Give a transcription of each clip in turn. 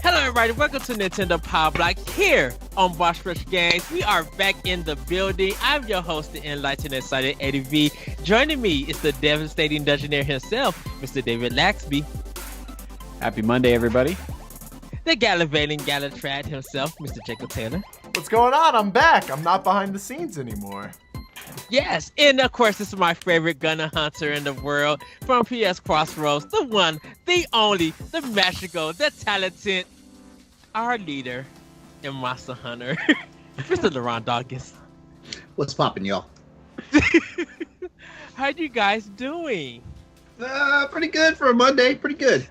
Hello everybody, welcome to Nintendo Pow Block here on Boss Rush Games. We are back in the building. I'm your host, the enlightened and excited Eddie V. Joining me is the devastating Dungeoneer himself, Mr. David Lasby. Happy Monday, everybody. The gallivanting Galutrad himself, Mr. Jacob Taylor. What's going on? I'm back. I'm not behind the scenes anymore. Yes, and of course, this is my favorite gunner hunter in the world from PS Crossroads, the one, the only, the magical, the talented, our leader and Monster Hunter, Mr. LeRon Dawkins. What's poppin', y'all? How you guys doing? Pretty good for a Monday. Pretty good.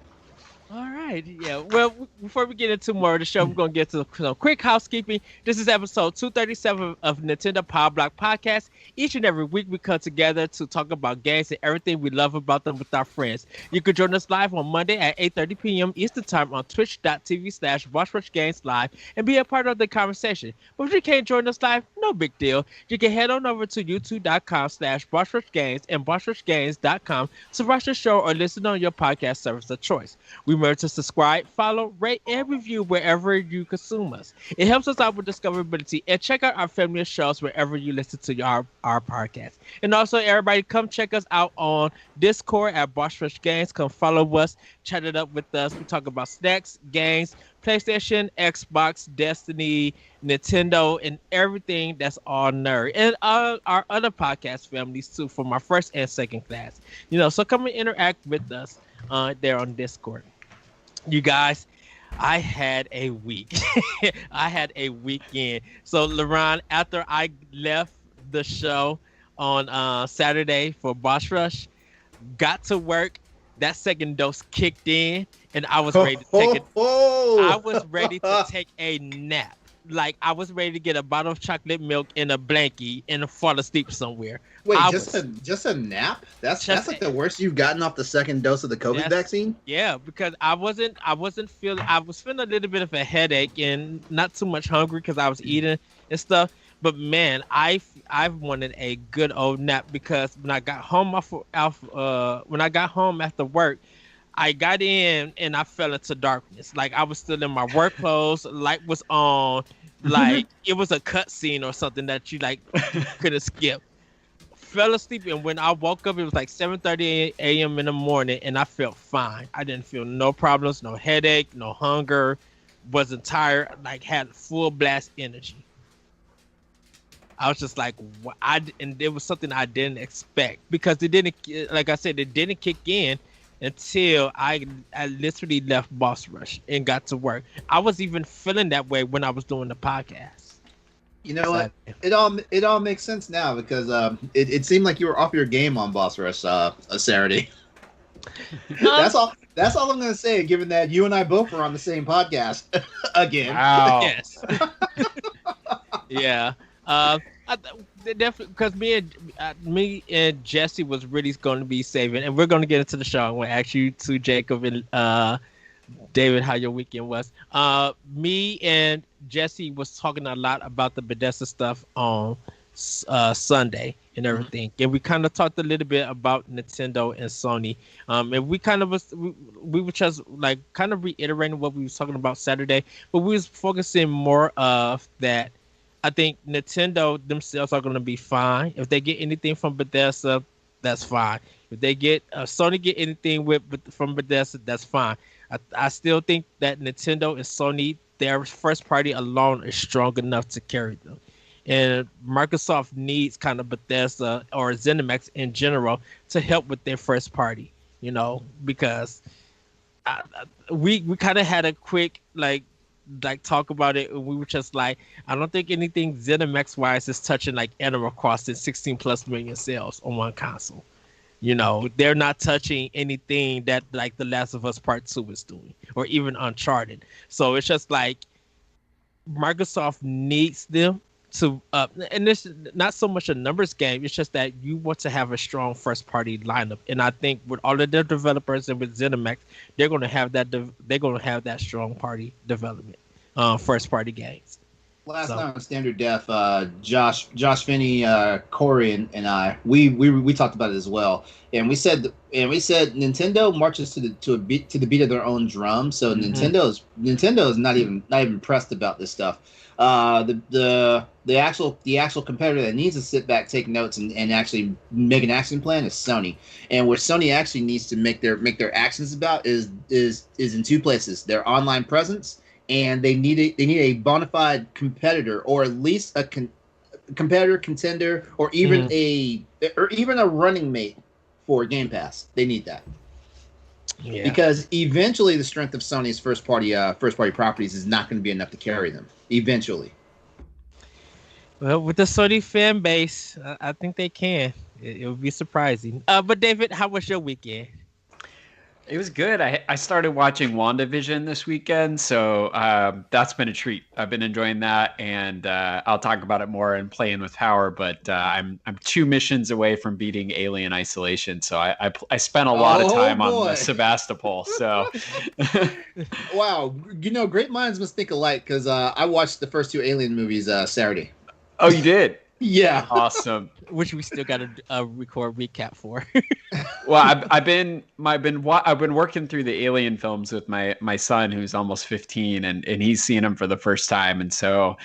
All right, yeah. Well, before we get into more of the show, we're going to get to some quick housekeeping. This is episode 237 of Nintendo Pow Block Podcast. Each and every week, we come together to talk about games and everything we love about them with our friends. You can join us live on Monday at 8:30 p.m. Eastern Time on twitch.tv/BossRushGamesLive Live and be a part of the conversation. But if you can't join us live, no big deal. You can head on over to youtube.com/BossRushGames and BossRushGames.com to watch the show or listen on your podcast service of choice. Remember to subscribe, follow, rate, and review wherever you consume us. It helps us out with discoverability, and check out our family of shows wherever you listen to our podcast. And also, everybody, come check us out on Discord at Boss Rush Games. Come follow us, chat it up with us. We talk about snacks, games, PlayStation, Xbox, Destiny, Nintendo, and everything that's all nerd. And our other podcast families, too, from our first and second class. So come and interact with us there on Discord. You guys, I had a week. I had a weekend. So, LeRon, after I left the show on Saturday for Boss Rush, got to work, that second dose kicked in, and I was ready to take I was ready to take a nap. Like, I was ready to get a bottle of chocolate milk and a blankie and fall asleep somewhere. Wait, just a nap? That's like the worst you've gotten off the second dose of the COVID vaccine? Yeah, because I was feeling a little bit of a headache and not too much hungry because I was eating and stuff. But man, I wanted a good old nap because when I got home after work, I got in and I fell into darkness. Like, I was still in my work clothes, light was on, like it was a cutscene or something that you like couldn't skip. Fell asleep, and when I woke up, it was like 7:30 a.m. in the morning, and I felt fine. I didn't feel no problems, no headache, no hunger, wasn't tired, like had full blast energy. I was just like, and it was something I didn't expect because it didn't, like I said, it didn't kick in until I literally left Boss Rush and got to work. I was even feeling that way when I was doing the podcast. You know what? It all makes sense now because it seemed like you were off your game on Boss Rush Saturday. That's all I'm gonna say, given that you and I both were on the same podcast again. Wow. Yes. Yeah. Definitely, because me and Jesse was really going to be saving, and we're going to get into the show. I'm going to ask you to Jacob and David how your weekend was. Me and Jesse was talking a lot about the Bethesda stuff on Sunday and everything, and we kind of talked a little bit about Nintendo and Sony. And we kind of we were just like kind of reiterating what we was talking about Saturday, but we was focusing more of that. I think Nintendo themselves are going to be fine. If they get anything from Bethesda, that's fine. If they get Sony get anything from Bethesda, that's fine. I still think that Nintendo and Sony, their first party alone is strong enough to carry them. And Microsoft needs kind of Bethesda or ZeniMax in general to help with their first party, because we kind of had a quick like talk about it, and we were just like, I don't think anything ZeniMax wise is touching like Animal Crossing 16 plus million sales on one console. They're not touching anything that like The Last of Us Part 2 is doing, or even Uncharted. So it's just like Microsoft needs them to and this is not so much a numbers game, it's just that you want to have a strong first party lineup, and I think with all of their developers and with ZeniMax, they're going to have that strong party development first party games. Last So, night on Standard Def, Josh Finney, Corey, and I, we talked about it as well, and we said Nintendo marches to the beat of their own drum. So Nintendo is not even pressed about this stuff. The actual competitor that needs to sit back, take notes, and actually make an action plan is Sony. And where Sony actually needs to make their actions about is in two places: their online presence, and they need a bona fide competitor, or at least a competitor, contender, or even a running mate for Game Pass. They need that. Yeah. Because eventually the strength of Sony's first party properties is not going to be enough to carry them. Eventually. Well, with the Sony fan base, I think they can. It would be surprising. But David, how was your weekend? It was good. I started watching WandaVision this weekend, so that's been a treat. I've been enjoying that, and I'll talk about it more in Playing with Power. But I'm 2 missions away from beating Alien Isolation, so I spent a lot of time on the Sebastopol. So, wow, great minds must think alike, because I watched the first 2 Alien movies Saturday. Oh, you did? Yeah. Awesome. Which we still got to record recap for. Well, I've been working through the Alien films with my son, who's almost 15, and he's seen them for the first time. And so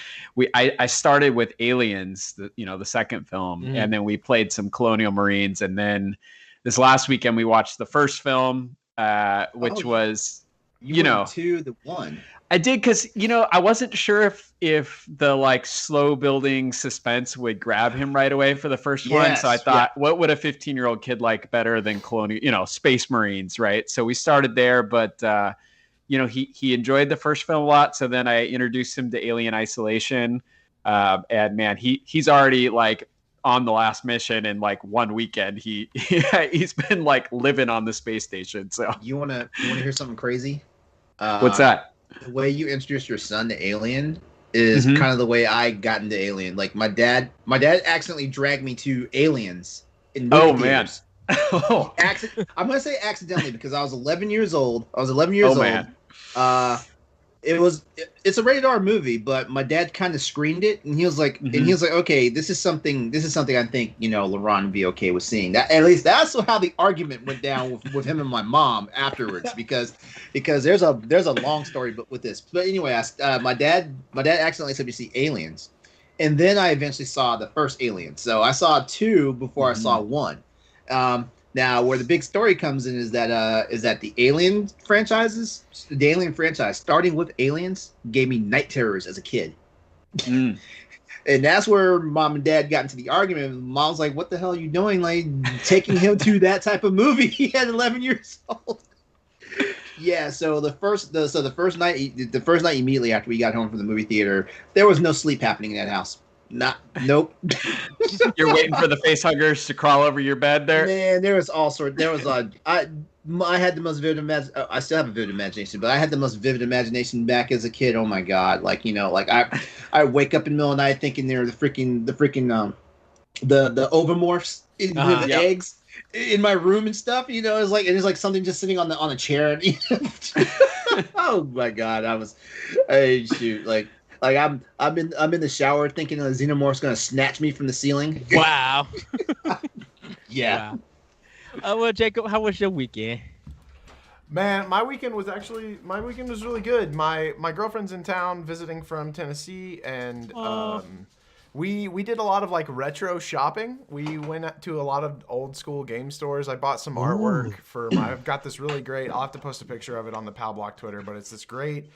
I started with Aliens, the second film, and then we played some Colonial Marines, and then this last weekend we watched the first film, which was to the one. I did, because I wasn't sure if the slow building suspense would grab him right away for the first one. So I thought, what would a 15-year-old kid like better than Colonial, Space Marines, right? So we started there, but he enjoyed the first film a lot. So then I introduced him to Alien Isolation, and man, he's already on the last mission in 1 weekend. He's been living on the space station. So you wanna hear something crazy? What's that? The way you introduced your son to Alien is kind of the way I got into Alien. My dad accidentally dragged me to Aliens in movie theaters. Man. I'm gonna say accidentally, because I was 11 years old. Man. It's a rated R movie, but my dad kind of screened it, and he was like, okay, this is something I think LeRon would be okay with seeing. That, at least that's how the argument went down with him and my mom afterwards, because there's a long story with this. But anyway, my dad accidentally said, "You see Aliens," and then I eventually saw the first Alien. So I saw 2 before I saw 1. Now, where the big story comes in is that the Alien franchise, starting with Aliens, gave me night terrors as a kid. And that's where Mom and Dad got into the argument. Mom's like, "What the hell are you doing? Taking him to that type of movie?" He had 11 years old. Yeah. So the first night immediately after we got home from the movie theater, there was no sleep happening in that house. Nope. You're waiting for the face huggers to crawl over your bed there? Man, there was all sorts. There was I had the most vivid imagination. I still have a vivid imagination, but I had the most vivid imagination back as a kid. Oh my god! I wake up in the middle of the night thinking they're the freaking the ovomorphs with eggs in my room and stuff. It's like something just sitting on a chair. Oh my god! I'm in the shower thinking the xenomorph's gonna snatch me from the ceiling. Wow. Yeah. Wow. Well, Jacob, how was your weekend? Man, my weekend was really good. My girlfriend's in town visiting from Tennessee, and we did a lot of retro shopping. We went to a lot of old school game stores. I bought some artwork I've got this really great. I'll have to post a picture of it on the Pow Block Twitter, but it's this great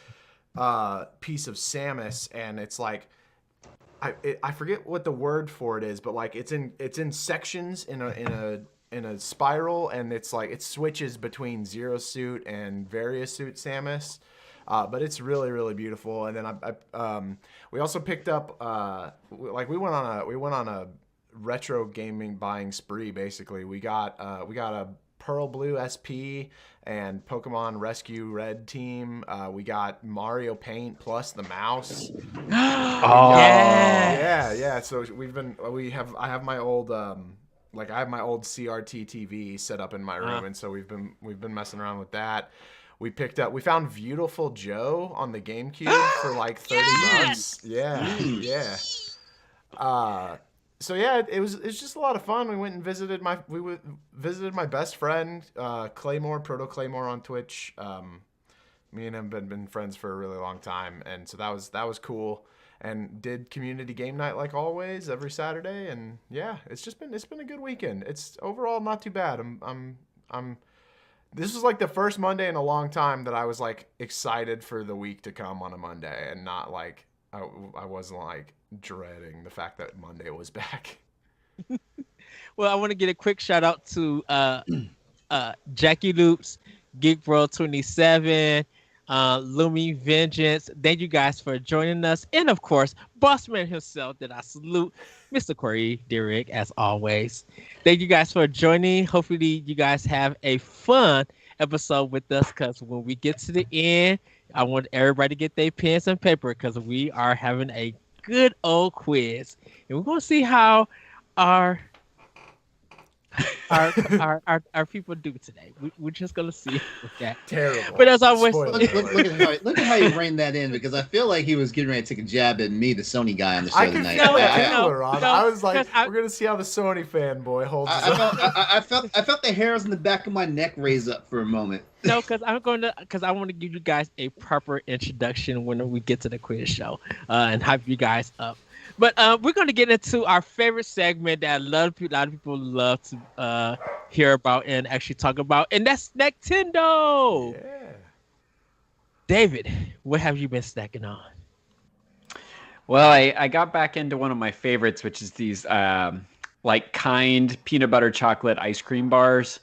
piece of Samus, and it's I forget what the word for it is, but it's in sections in a spiral, and it switches between Zero Suit and Various Suit Samus, but it's really, really beautiful. And then we also picked up we went on a retro gaming buying spree. Basically, we got a Pearl Blue SP and Pokemon Rescue Red team. We got Mario Paint plus the mouse. Yeah. So I have my old I have my old CRT TV set up in my room, and so we've been messing around with that. We found Beautiful Joe on the GameCube for like $30. Yeah. So yeah, it's just a lot of fun. We went and visited my best friend, Proto Claymore on Twitch. Me and him have been friends for a really long time, and so that was cool. And did community game night like always every Saturday, and yeah, it's been a good weekend. It's overall not too bad. This was like the first Monday in a long time that I was like excited for the week to come on a Monday, and not like I wasn't like dreading the fact that Monday was back. Well, I want to get a quick shout out to Jackie Loops, Geek World 27. Lumi Vengeance. Thank you guys for joining us, and of course, Bossman himself that I salute, Mr. Corey Derrick, as always. Thank you guys for joining. Hopefully, you guys have a fun episode with us, because when we get to the end, I want everybody to get their pens and paper, because we are having a good old quiz, and we're going to see how our people do today. We're just gonna see with that. Terrible. But as always, look at how you reined that in, because I feel like he was getting ready to take a jab at me, the Sony guy on the show I tonight. I was like, we're gonna see how the Sony fanboy holds. I felt the hairs on the back of my neck raise up for a moment. No, because I want to give you guys a proper introduction when we get to the quiz show, and hype you guys up. But we're going to get into our favorite segment that a lot of people love to hear about and actually talk about, and that's Nintendo. Yeah. David, what have you been snacking on? Well, I got back into one of my favorites, which is these like kind peanut butter chocolate ice cream bars,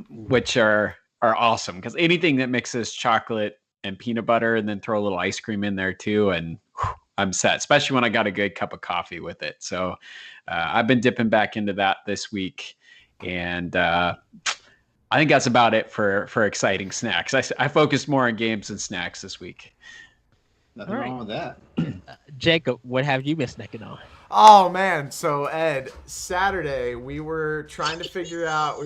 which are awesome, because anything that mixes chocolate and peanut butter and then throw a little ice cream in there too, and I'm set, especially when I got a good cup of coffee with it. So I've been dipping back into that this week, and I think that's about it for exciting snacks. I focused more on games than snacks this week. Nothing wrong with that. Jacob, what have you been snacking on? Oh man, so Ed, Saturday we were trying to figure out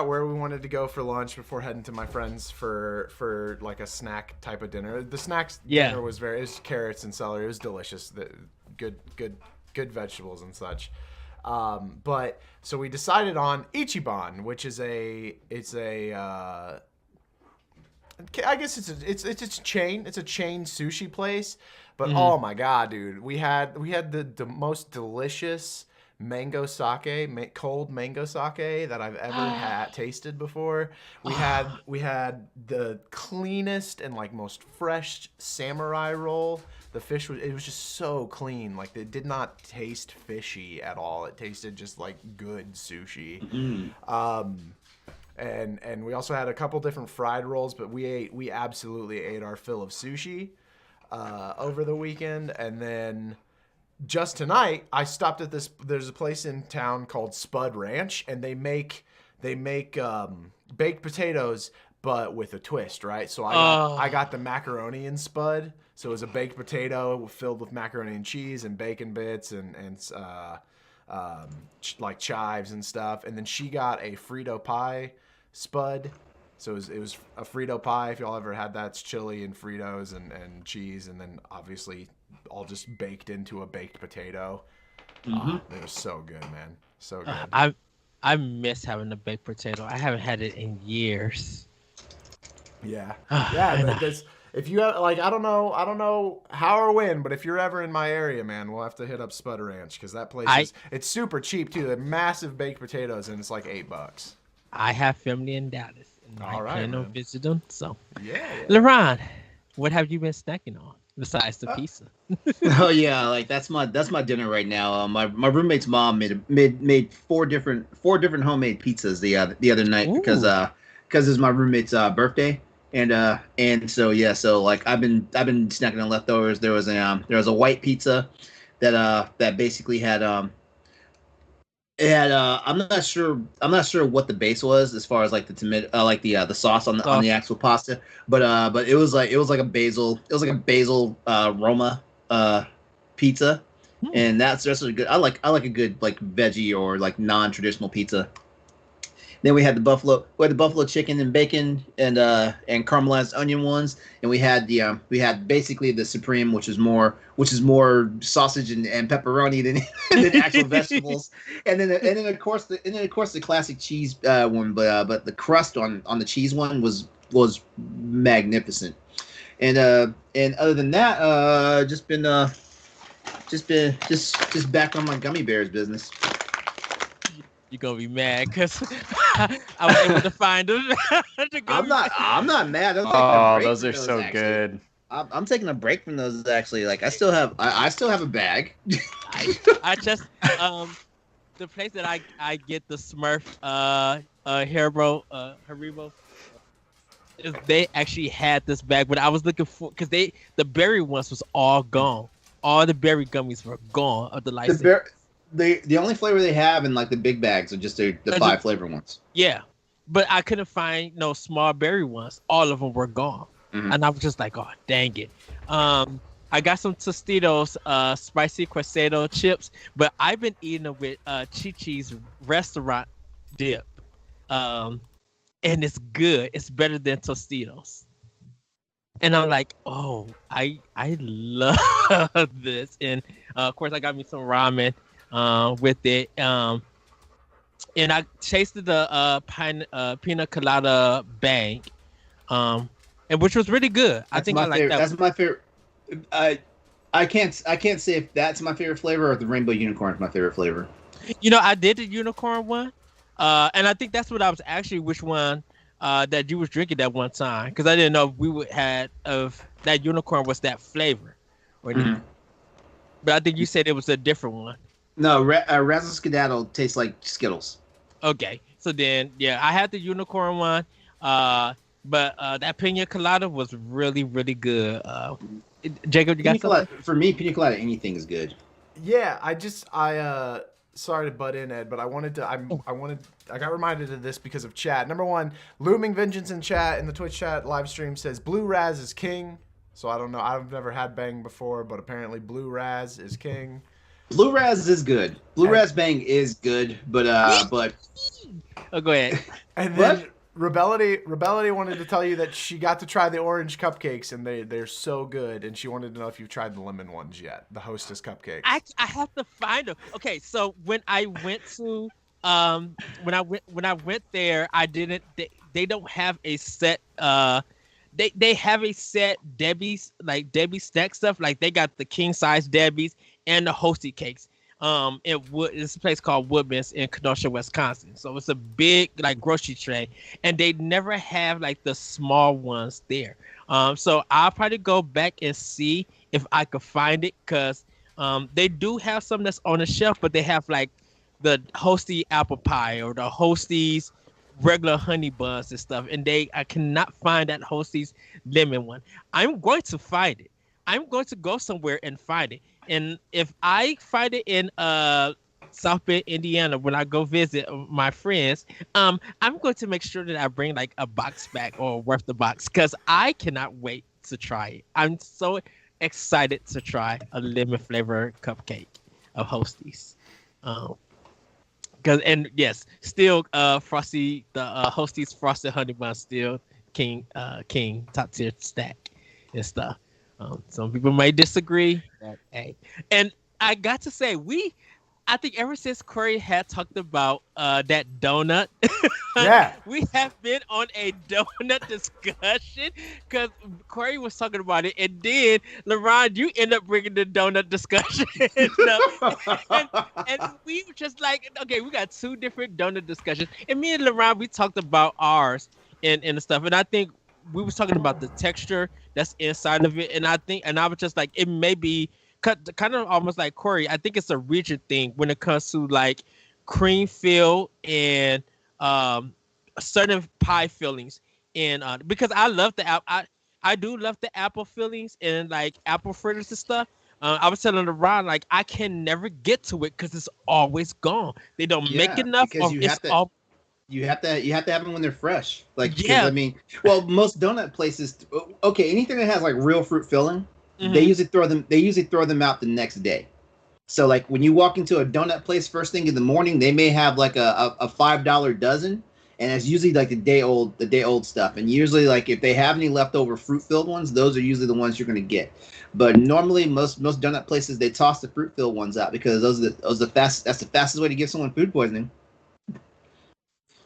where we wanted to go for lunch before heading to my friends for like a snack type of dinner. The snacks dinner was it was carrots and celery. It was delicious. Good vegetables and such. But so we decided on Ichiban, which is I guess it's a chain sushi place. But oh my god, dude, we had the most delicious mango sake, cold mango sake that I've ever tasted before. We had the cleanest and like most fresh samurai roll. The fish was just so clean. Like, it did not taste fishy at all. It tasted just like good sushi. And we also had a couple different fried rolls, but we absolutely ate our fill of sushi over the weekend. And then just tonight, I stopped at there's a place in town called Spud Ranch, and they make baked potatoes, but with a twist, right? So I got the macaroni and Spud. So it was a baked potato filled with macaroni and cheese and bacon bits and like chives and stuff. And then she got a Frito pie Spud. So it was a Frito pie. If y'all ever had that, it's chili and Fritos and cheese, and then obviously all just baked into a baked potato. It was so good, man. So good. I miss having a baked potato. I haven't had it in years. Yeah. Yeah. If you have, like, I don't know how or when, but if you're ever in my area, man, we'll have to hit up Spud Ranch, because that place it's super cheap too. They're massive baked potatoes, and it's like $8. I have family in Dallas. All right, plan on visit them. So yeah. LeRon, what have you been snacking on besides the pizza? Oh yeah, like that's my dinner right now. My roommate's mom made four different homemade pizzas the other night. Ooh. because it's my roommate's birthday. And so yeah, so like I've been snacking on leftovers. There was a white pizza that basically had I'm not sure what the base was as far as like the tomato the sauce on the actual pasta, but it was like a basil Roma pizza, and that's really good. I like a good like veggie or like non-traditional pizza. Then we had the buffalo chicken and bacon and caramelized onion ones, and we had basically the supreme, which is more sausage and pepperoni than actual vegetables, and then of course the classic cheese one, but the crust on the cheese one was magnificent, and other than that, just back on my gummy bears business. You're gonna be mad because I was able to find them. I'm not mad. Those are so good. I'm taking a break from those actually. Like I still have a bag. I just the place that I get the Smurf Haribo is they actually had this bag, but I was looking for because the berry ones was all gone. All the berry gummies were gone of the license. The only flavor they have in like the big bags are just the 5 flavor ones. Yeah, but I couldn't find no small berry ones. All of them were gone, and I was just like, oh dang it. I got some Tostitos spicy quesado chips, but I've been eating them with Chi-Chi's restaurant dip, and it's good. It's better than Tostitos. And I'm like, oh, I love this, and of course I got me some ramen. With it, and I tasted the pina colada bang, and which was really good. I think I like that. That's my favorite. I can't say if that's my favorite flavor or if the rainbow unicorn is my favorite flavor. You know, I did the unicorn one, and I think that's what I was actually which one that you was drinking that one time because I didn't know if we would had of that unicorn was that flavor, or but I think you said it was a different one. No, Razzle Skedaddle tastes like Skittles. Okay, so then yeah, I had the unicorn one, but that pina colada was really really good. Jacob, you got something? For me, pina colada anything is good. Yeah, I sorry to butt in, Ed, but I got reminded of this because of chat. Number one, Looming Vengeance in chat in the Twitch chat live stream says Blue Raz is king. So I don't know. I've never had Bang before, but apparently Blue Raz is king. Blue Raz is good. Blue Raz Bang is good, but oh, go ahead. And then Rebellity wanted to tell you that she got to try the orange cupcakes and they're so good, and she wanted to know if you've tried the lemon ones yet, the Hostess cupcakes. I have to find them. Okay, so when I went to when I went there, I didn't. They don't have a set. They have a set Debbie's snack stuff. Like they got the king size Debbie's and the Hosty cakes. It's a place called Woodman's in Kenosha, Wisconsin. So it's a big like grocery tray, and they never have like the small ones there. So I'll probably go back and see if I could find it, because they do have some that's on the shelf, but they have like the Hosty apple pie or the Hosty's regular honey buns and stuff, and I cannot find that Hosty's lemon one. I'm going to find it. I'm going to go somewhere and find it. And if I find it in South Bend, Indiana, when I go visit my friends, I'm going to make sure that I bring like a box back or worth the box, because I cannot wait to try it. I'm so excited to try a lemon flavored cupcake of Hosties. And yes, still Frosty, the Hosties frosted honey bun, still king top tier stack and stuff. Some people may disagree. But, hey, and I got to say, I think ever since Corey had talked about that donut, yeah, we have been on a donut discussion, because Corey was talking about it, and then LeRon, you end up bringing the donut discussion and we were just like, okay, we got two different donut discussions, and me and LeRon, we talked about ours and the stuff, and I think we was talking about the texture that's inside of it, and I was just like, it may be kind of almost like Corey. I think it's a region thing when it comes to like cream fill and certain pie fillings, and because I love I do love the apple fillings and like apple fritters and stuff. I was telling LeRon, like, I can never get to it because it's always gone. They don't make enough. You have to have them when they're fresh. Like, yeah. I mean, well, most donut places, okay, anything that has like real fruit filling, they usually throw them out the next day. So like when you walk into a donut place first thing in the morning, they may have like a $5 dozen, and it's usually like the day old stuff. And usually, like if they have any leftover fruit-filled ones, those are usually the ones you're gonna get. But normally, most donut places they toss the fruit-filled ones out because those are the fast. That's the fastest way to give someone food poisoning.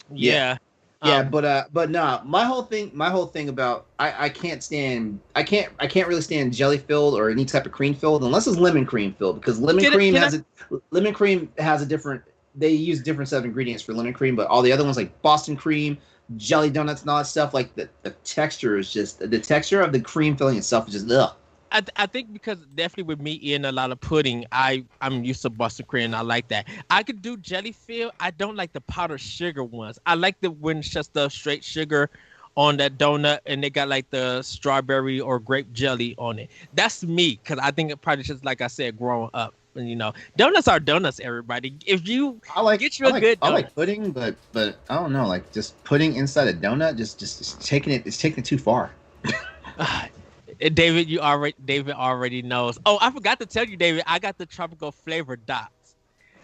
Yeah. But nah, my whole thing about I can't really stand jelly filled or any type of cream filled unless it's lemon cream filled, because lemon cream has a different, they use different set of ingredients for lemon cream, but all the other ones like Boston cream, jelly donuts and all that stuff, like the texture is just, the texture of the cream filling itself is just ugh. I think because definitely with me eating a lot of pudding, I'm used to Boston cream and I like that. I could do jelly filled. I don't like the powdered sugar ones. I like the when it's just the straight sugar on that donut and they got like the strawberry or grape jelly on it. That's me, because I think it probably just, like I said, growing up. And, you know, donuts are donuts, everybody. If you get you a good donut. I like pudding, but I don't know, like just pudding inside a donut, just it's taking it too far. David already knows. Oh, I forgot to tell you, David, I got the tropical flavor dots.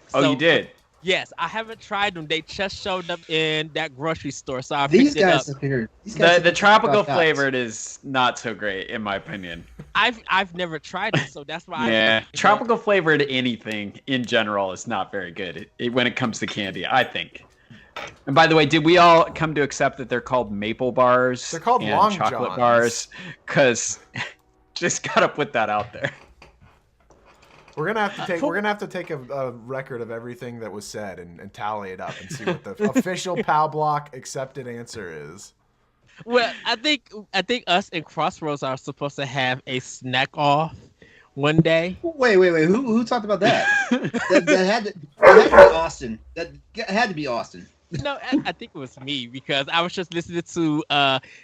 So, you did? Yes, I haven't tried them. They just showed up in that grocery store, so I picked it up. The tropical flavored is not so great, in my opinion. I've never tried it, so that's why. Yeah, tropical flavored anything in general is not very good when it comes to candy, I think. And by the way, did we all come to accept that they're called maple bars? They're called and Long chocolate Johns. bars? Because just gotta put that out there. We're gonna have to take a record of everything that was said and tally it up and see what the official Pow Block accepted answer is. Well, I think us and Crossroads are supposed to have a snack off one day. Wait. Who talked about that? that had to be Austin. That had to be Austin. No, I think it was me, because I was just listening to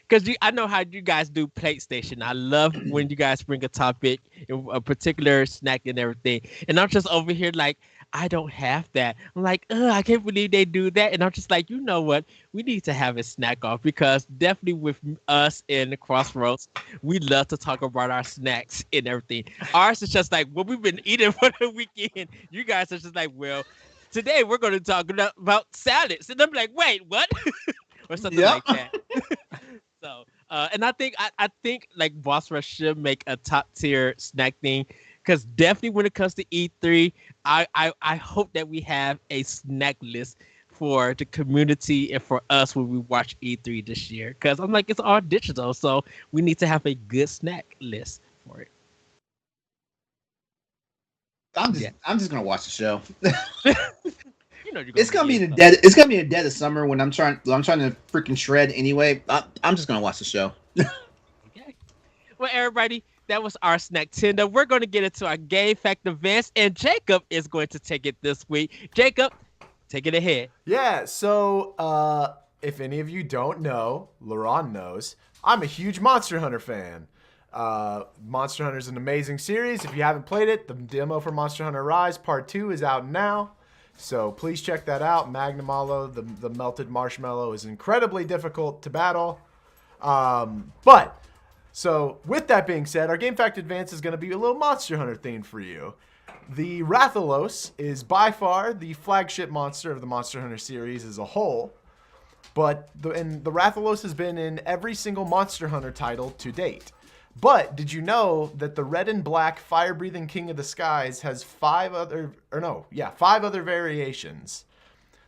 because I know how you guys do PlayStation. I love when you guys bring a topic, a particular snack and everything, and I'm just over here like, I don't have that. I'm like, I can't believe they do that, and I'm just like, you know what? We need to have a snack off, because definitely with us in the Crossroads, we love to talk about our snacks and everything. Ours is just like what we've been eating for the weekend. You guys are just like, well, today we're going to talk about salads, and I'm like, wait, what? Or something like that. So, and I think like Boss Rush should make a top tier snack thing, because definitely when it comes to E3, I hope that we have a snack list for the community and for us when we watch E3 this year, because I'm like, it's all digital, so we need to have a good snack list for it. I'm just gonna watch the show. You know, it's gonna be in the dead of summer when I'm trying to freaking shred anyway. I'm just gonna watch the show. Okay. Well, everybody, that was our snack tender. We're going to get into our game fact events, and Jacob is going to take it this week. Jacob, take it ahead. Yeah. So, if any of you don't know, LeRon knows, I'm a huge Monster Hunter fan. Monster Hunter is an amazing series. If you haven't played it, the demo for Monster Hunter Rise Part 2 is out now. So please check that out. Magnum the melted marshmallow, is incredibly difficult to battle. So with that being said, our Game Fact Advance is going to be a little Monster Hunter themed for you. The Rathalos is by far the flagship monster of the Monster Hunter series as a whole. But the Rathalos has been in every single Monster Hunter title to date. But did you know that the red and black fire-breathing King of the Skies has five other variations?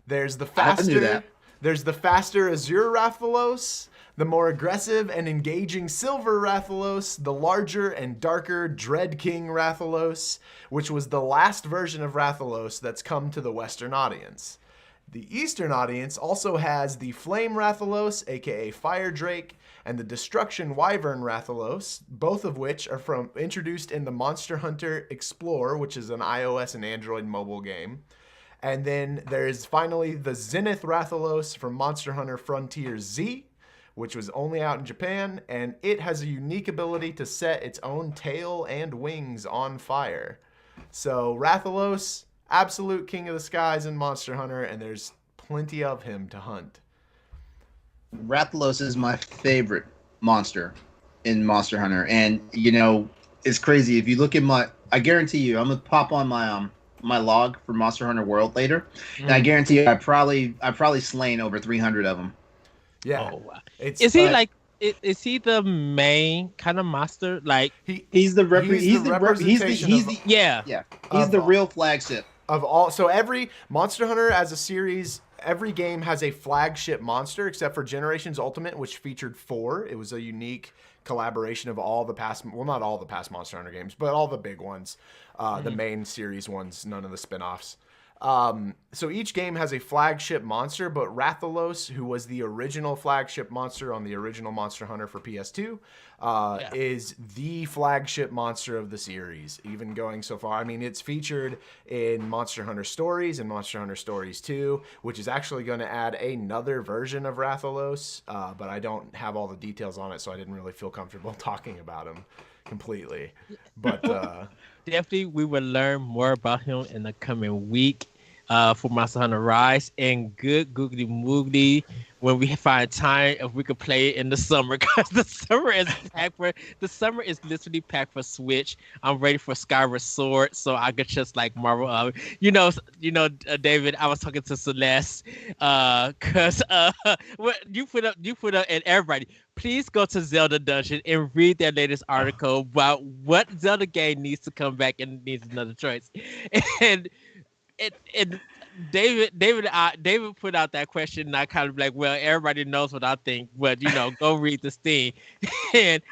There's the faster Azure Rathalos, the more aggressive and engaging Silver Rathalos, the larger and darker Dread King Rathalos, which was the last version of Rathalos that's come to the Western audience. The Eastern audience also has the Flame Rathalos, aka Fire Drake, and the Destruction Wyvern Rathalos, both of which are introduced in the Monster Hunter Explorer, which is an iOS and Android mobile game. And then there's finally the Zenith Rathalos from Monster Hunter Frontier Z, which was only out in Japan, and it has a unique ability to set its own tail and wings on fire. So Rathalos, absolute king of the skies in Monster Hunter, and there's plenty of him to hunt. Rathalos is my favorite monster in Monster Hunter, and you know, it's crazy. If you look at I guarantee you, I'm gonna pop on my my log for Monster Hunter World later, and I guarantee you, I probably slain over 300 of them. Yeah. Oh, wow. Is he like? Is he the main kind of monster? Like he's the real flagship of all. So every Monster Hunter as a series, every game has a flagship monster except for Generations Ultimate, which featured 4. It was a unique collaboration of all the past, well, not all the past Monster Hunter games, but all the big ones, the main series ones, none of the spin-offs. So each game has a flagship monster, but Rathalos, who was the original flagship monster on the original Monster Hunter for PS2, is the flagship monster of the series, even going so far. I mean, it's featured in Monster Hunter Stories and Monster Hunter Stories 2, which is actually going to add another version of Rathalos, but I don't have all the details on it, so I didn't really feel comfortable talking about him completely. But definitely we will learn more about him in the coming week for Monster Hunter Rise, and good googly moogly when we find time if we could play it in the summer, because the summer is literally packed for Switch. I'm ready for Skyward Sword, so I could just like marvel. David, I was talking to Celeste because what you put up, and everybody, please go to Zelda Dungeon and read their latest article about what Zelda game needs to come back and needs another choice. And David put out that question, and I kind of like, well, everybody knows what I think, but go read this thing. And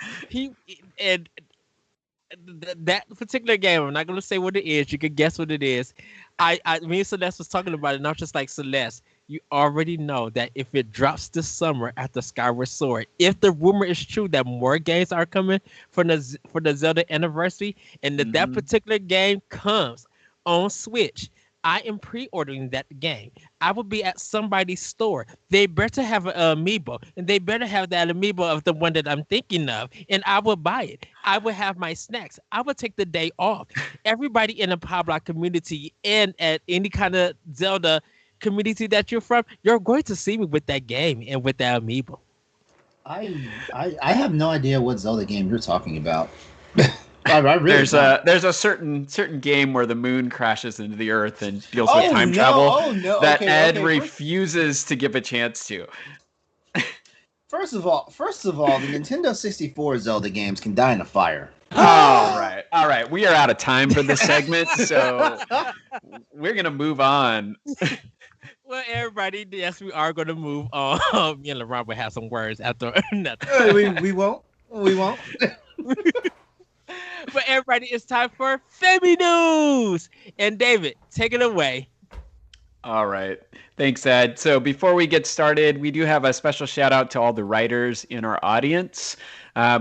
that particular game, I'm not gonna say what it is. You can guess what it is. Me and Celeste was talking about it, and I was just like, Celeste, you already know that if it drops this summer after Skyward Sword, if the rumor is true that more games are coming for the Zelda anniversary, and that particular game comes on Switch, I am pre-ordering that game. I will be at somebody's store. They better have an amiibo, and they better have that amiibo of the one that I'm thinking of, and I will buy it. I will have my snacks. I will take the day off. Everybody in the Pow Block community and at any kind of Zelda community that you're from, you're going to see me with that game and with that amiibo. I have no idea what Zelda game you're talking about. Really there's a certain game where the moon crashes into the earth and deals with time travel that Ed refuses to give a chance to. First of all, the Nintendo 64 Zelda games can die in a fire. All right. We are out of time for this segment, so we're gonna move on. Well, everybody, yes, we are gonna move on. Me and LeRon will have some words after. We won't. But everybody, it's time for Femi News. And David, take it away. All right. Thanks, Ed. So before we get started, we do have a special shout out to all the writers in our audience.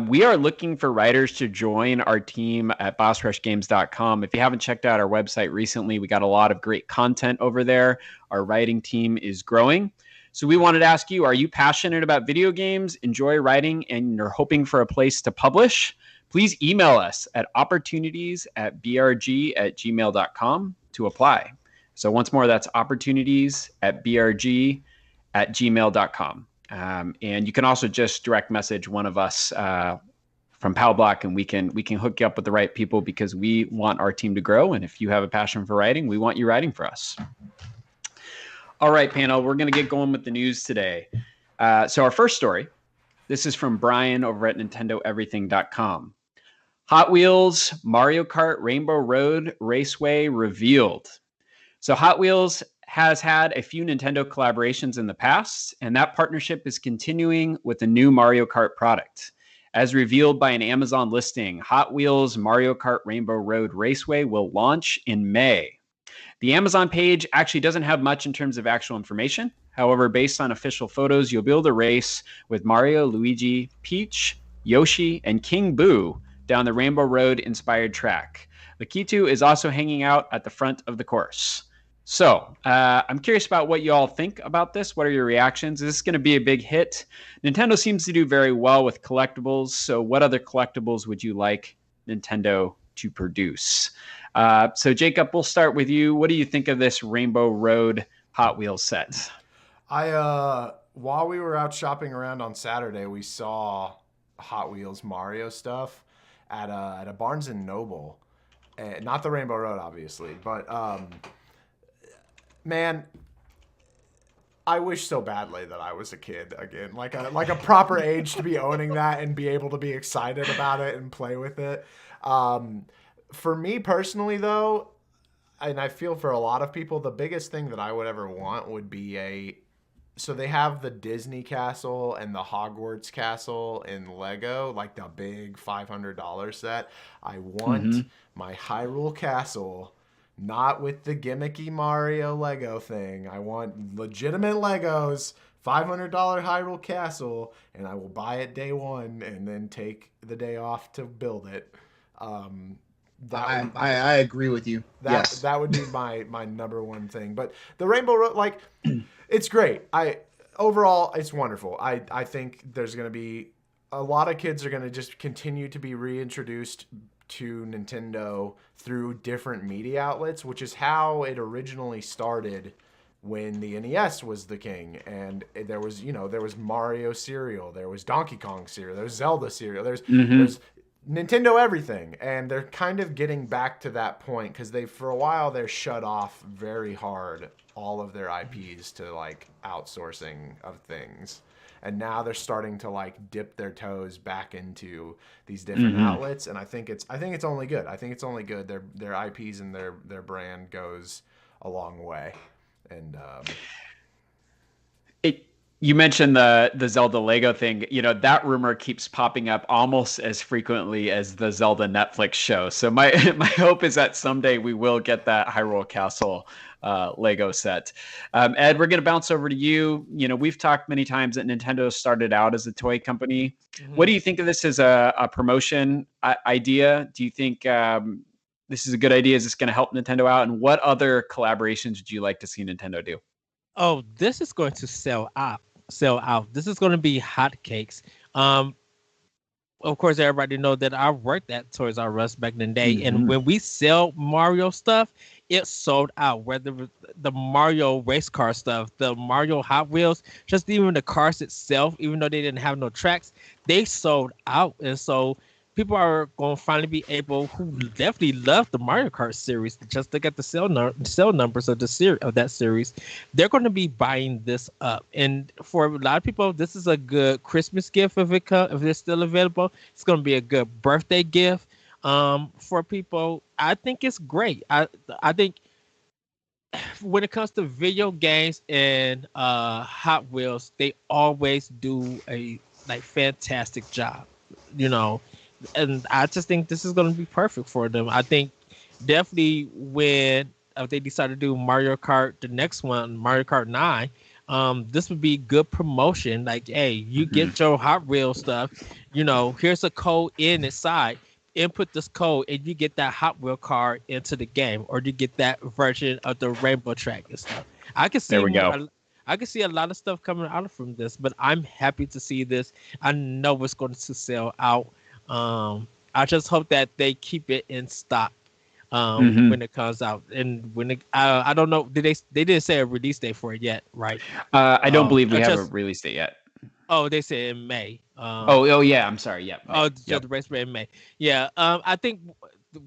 We are looking for writers to join our team at bossrushgames.com. If you haven't checked out our website recently, we got a lot of great content over there. Our writing team is growing. So we wanted to ask you, are you passionate about video games, enjoy writing, and you're hoping for a place to publish? Please email us at opportunities@brg@gmail.com to apply. So once more, that's opportunities@brg@gmail.com. And you can also just direct message one of us from Pow Block, and we can hook you up with the right people, because we want our team to grow. And if you have a passion for writing, we want you writing for us. All right, panel, we're going to get going with the news today. So our first story, this is from Brian over at NintendoEverything.com. Hot Wheels Mario Kart Rainbow Road Raceway revealed. So Hot Wheels has had a few Nintendo collaborations in the past, and that partnership is continuing with a new Mario Kart product. As revealed by an Amazon listing, Hot Wheels Mario Kart Rainbow Road Raceway will launch in May. The Amazon page actually doesn't have much in terms of actual information. However, based on official photos, you'll be able to race with Mario, Luigi, Peach, Yoshi, and King Boo down the Rainbow Road inspired track. Lakitu is also hanging out at the front of the course. So I'm curious about what you all think about this. What are your reactions? Is this going to be a big hit? Nintendo seems to do very well with collectibles. So what other collectibles would you like Nintendo to produce? So Jacob, we'll start with you. What do you think of this Rainbow Road Hot Wheels set? While we were out shopping around on Saturday, we saw Hot Wheels Mario stuff at a Barnes and Noble, not the Rainbow Road, obviously, but man, I wish so badly that I was a kid again, like a proper age to be owning that and be able to be excited about it and play with it. For me personally, though, and I feel for a lot of people, the biggest thing that I would ever want would be so they have the Disney Castle and the Hogwarts Castle in Lego, like the big $500 set. I want my Hyrule Castle, not with the gimmicky Mario Lego thing. I want legitimate Legos, $500 Hyrule Castle, and I will buy it day one and then take the day off to build it. I agree with you. That would be my number one thing. But the Rainbow Road, like, it's great. Overall, it's wonderful. I think there's going to be a lot of kids are going to just continue to be reintroduced to Nintendo through different media outlets, which is how it originally started when the NES was the king. And there was Mario cereal, there was Donkey Kong cereal, there's Zelda cereal, there's Nintendo everything. And they're kind of getting back to that point because for a while they're shut off very hard all of their IPs to like outsourcing of things. And now they're starting to like dip their toes back into these different outlets, and I think it's only good. I think it's only good. Their IPs and their brand goes a long way. And you mentioned the Zelda Lego thing. That rumor keeps popping up almost as frequently as the Zelda Netflix show. So my hope is that someday we will get that Hyrule Castle Lego set. Ed, we're going to bounce over to you. We've talked many times that Nintendo started out as a toy company. What do you think of this as a promotion idea? Do you think this is a good idea? Is this going to help Nintendo out? And what other collaborations would you like to see Nintendo do? Oh, this is going to sell out. This is going to be hotcakes. Of course, everybody know that I worked at Toys R Us back in the day, and when we sell Mario stuff, it sold out. Whether the Mario race car stuff, the Mario Hot Wheels, just even the cars itself, even though they didn't have no tracks, they sold out. And so people are going to finally be able, who definitely love the Mario Kart series, just look at the sale numbers of that series. They're going to be buying this up, and for a lot of people, this is a good Christmas gift if it's still available. It's going to be a good birthday gift. For people, I think it's great. I think when it comes to video games and Hot Wheels, they always do a fantastic job, and I just think this is going to be perfect for them. I think definitely when they decide to do Mario Kart, the next one, Mario Kart 9, this would be good promotion. Like, hey, you get your Hot Wheels stuff, here's a code inside. Input this code and you get that Hot Wheel car into the game, or you get that version of the Rainbow Track and stuff. I can see I can see a lot of stuff coming out from this, but I'm happy to see this. I know it's going to sell out. I just hope that they keep it in stock when it comes out. And when I don't know, they didn't say a release date for it yet, right? I don't believe we have a release date yet. Oh, they said in May. Oh yeah, I'm sorry. Yeah. May. So the race in May. Yeah. I think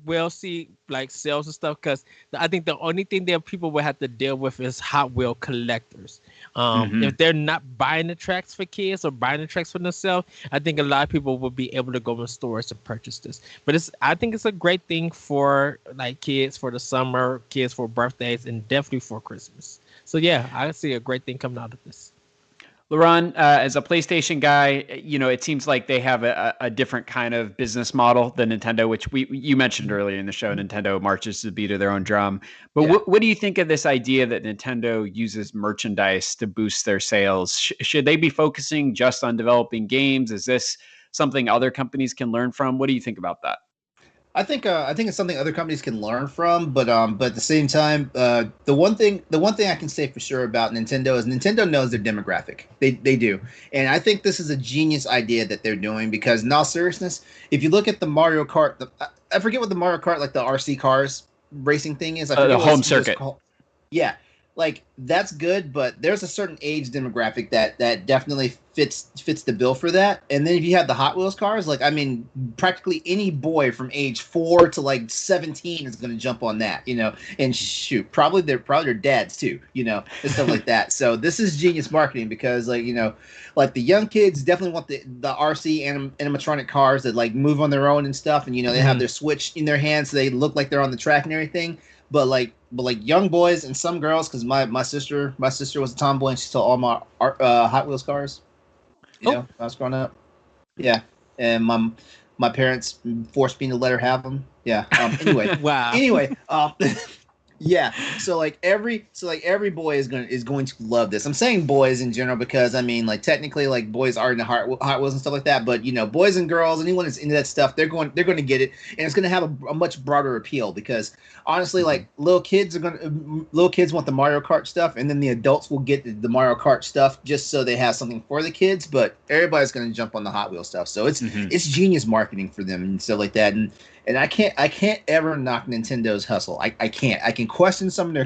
we'll see sales and stuff, because I think the only thing that people will have to deal with is Hot Wheel collectors. If they're not buying the tracks for kids or buying the tracks for themselves, I think a lot of people will be able to go in stores to purchase this. But I think it's a great thing for kids for the summer, kids for birthdays, and definitely for Christmas. So yeah, I see a great thing coming out of this. LeRon, as a PlayStation guy, it seems like they have a different kind of business model than Nintendo, which you mentioned earlier in the show. Nintendo marches to the beat of their own drum. But what do you think of this idea that Nintendo uses merchandise to boost their sales? Should they be focusing just on developing games? Is this something other companies can learn from? What do you think about that? I think it's something other companies can learn from, but at the same time, the one thing I can say for sure about Nintendo is Nintendo knows their demographic. They do, and I think this is a genius idea that they're doing, because in all seriousness, if you look at the Mario Kart, I forget what the Mario Kart, the RC cars racing thing is. I forget the home circuit. Yeah. like that's good, but there's a certain age demographic that definitely fits the bill for that. And then if you have the Hot Wheels cars, like I mean, practically any boy from age 4 to like 17 is going to jump on that, and shoot, probably their dads too, and stuff like that. So this is genius marketing because like the young kids definitely want the RC animatronic cars that like move on their own and stuff, and they have their Switch in their hands so they look like they're on the track and everything. But like young boys and some girls, because my sister was a tomboy and she saw all my Hot Wheels cars. When I was growing up. Yeah, and my parents forced me to let her have them. Yeah. Anyway. Wow. Anyway. Yeah. So like every boy is going to love this. I'm saying boys in general because I mean like technically like boys are into Hot Wheels and stuff like that, but boys and girls, anyone that's into that stuff, they're going to get it, and it's going to have a much broader appeal because honestly, like little kids want the Mario Kart stuff, and then the adults will get the Mario Kart stuff just so they have something for the kids. But everybody's going to jump on the Hot Wheels stuff, so it's genius marketing for them and stuff like that. And I can't ever knock Nintendo's hustle. I can't. I can question some of their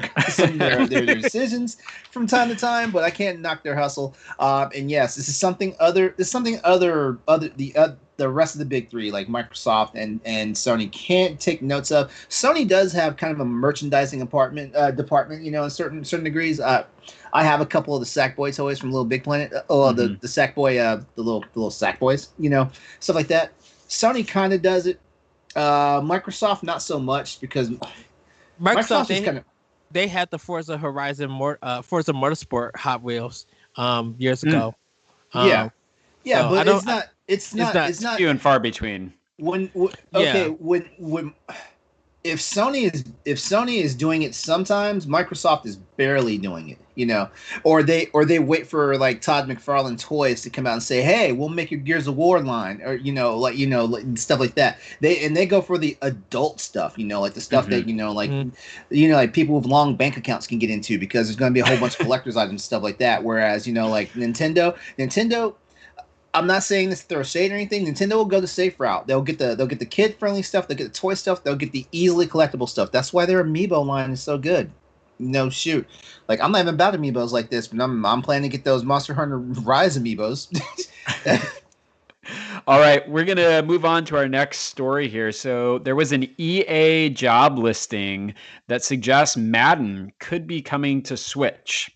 decisions from time to time, but I can't knock their hustle. And yes, this is something other. The rest of the big three, like Microsoft and Sony, can't take notes of. Sony does have kind of a merchandising department, in certain degrees. I have a couple of the Sackboy toys from Little Big Planet. The Sackboy, the little Sackboys, stuff like that. Sony kind of does it. Microsoft not so much because Microsoft they had the Forza Motorsport Hot Wheels years ago. But it's not few and far between. If Sony is doing it sometimes, Microsoft is barely doing it, or they wait for like Todd McFarlane Toys to come out and say, hey, we'll make your Gears of War line, or like stuff like that. They go for the adult stuff, like the stuff that like people with long bank accounts can get into because there's going to be a whole bunch of collector's items and stuff like that. Whereas like Nintendo. I'm not saying this to throw shade or anything. Nintendo will go the safe route. They'll get the kid-friendly stuff. They'll get the toy stuff. They'll get the easily collectible stuff. That's why their Amiibo line is so good. Shoot. Like, I'm not even about Amiibos like this, but I'm planning to get those Monster Hunter Rise Amiibos. All right, we're going to move on to our next story here. So there was an EA job listing that suggests Madden could be coming to Switch.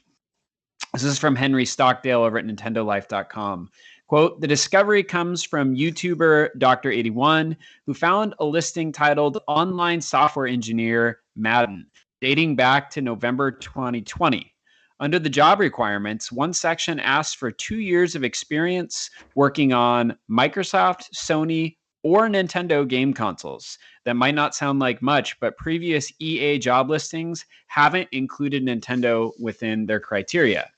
This is from Henry Stockdale over at NintendoLife.com. Quote, the discovery comes from YouTuber Dr.81, who found a listing titled Online Software Engineer Madden, dating back to November 2020. Under the job requirements, one section asks for 2 years of experience working on Microsoft, Sony, or Nintendo game consoles. That might not sound like much, but previous EA job listings haven't included Nintendo within their criteria.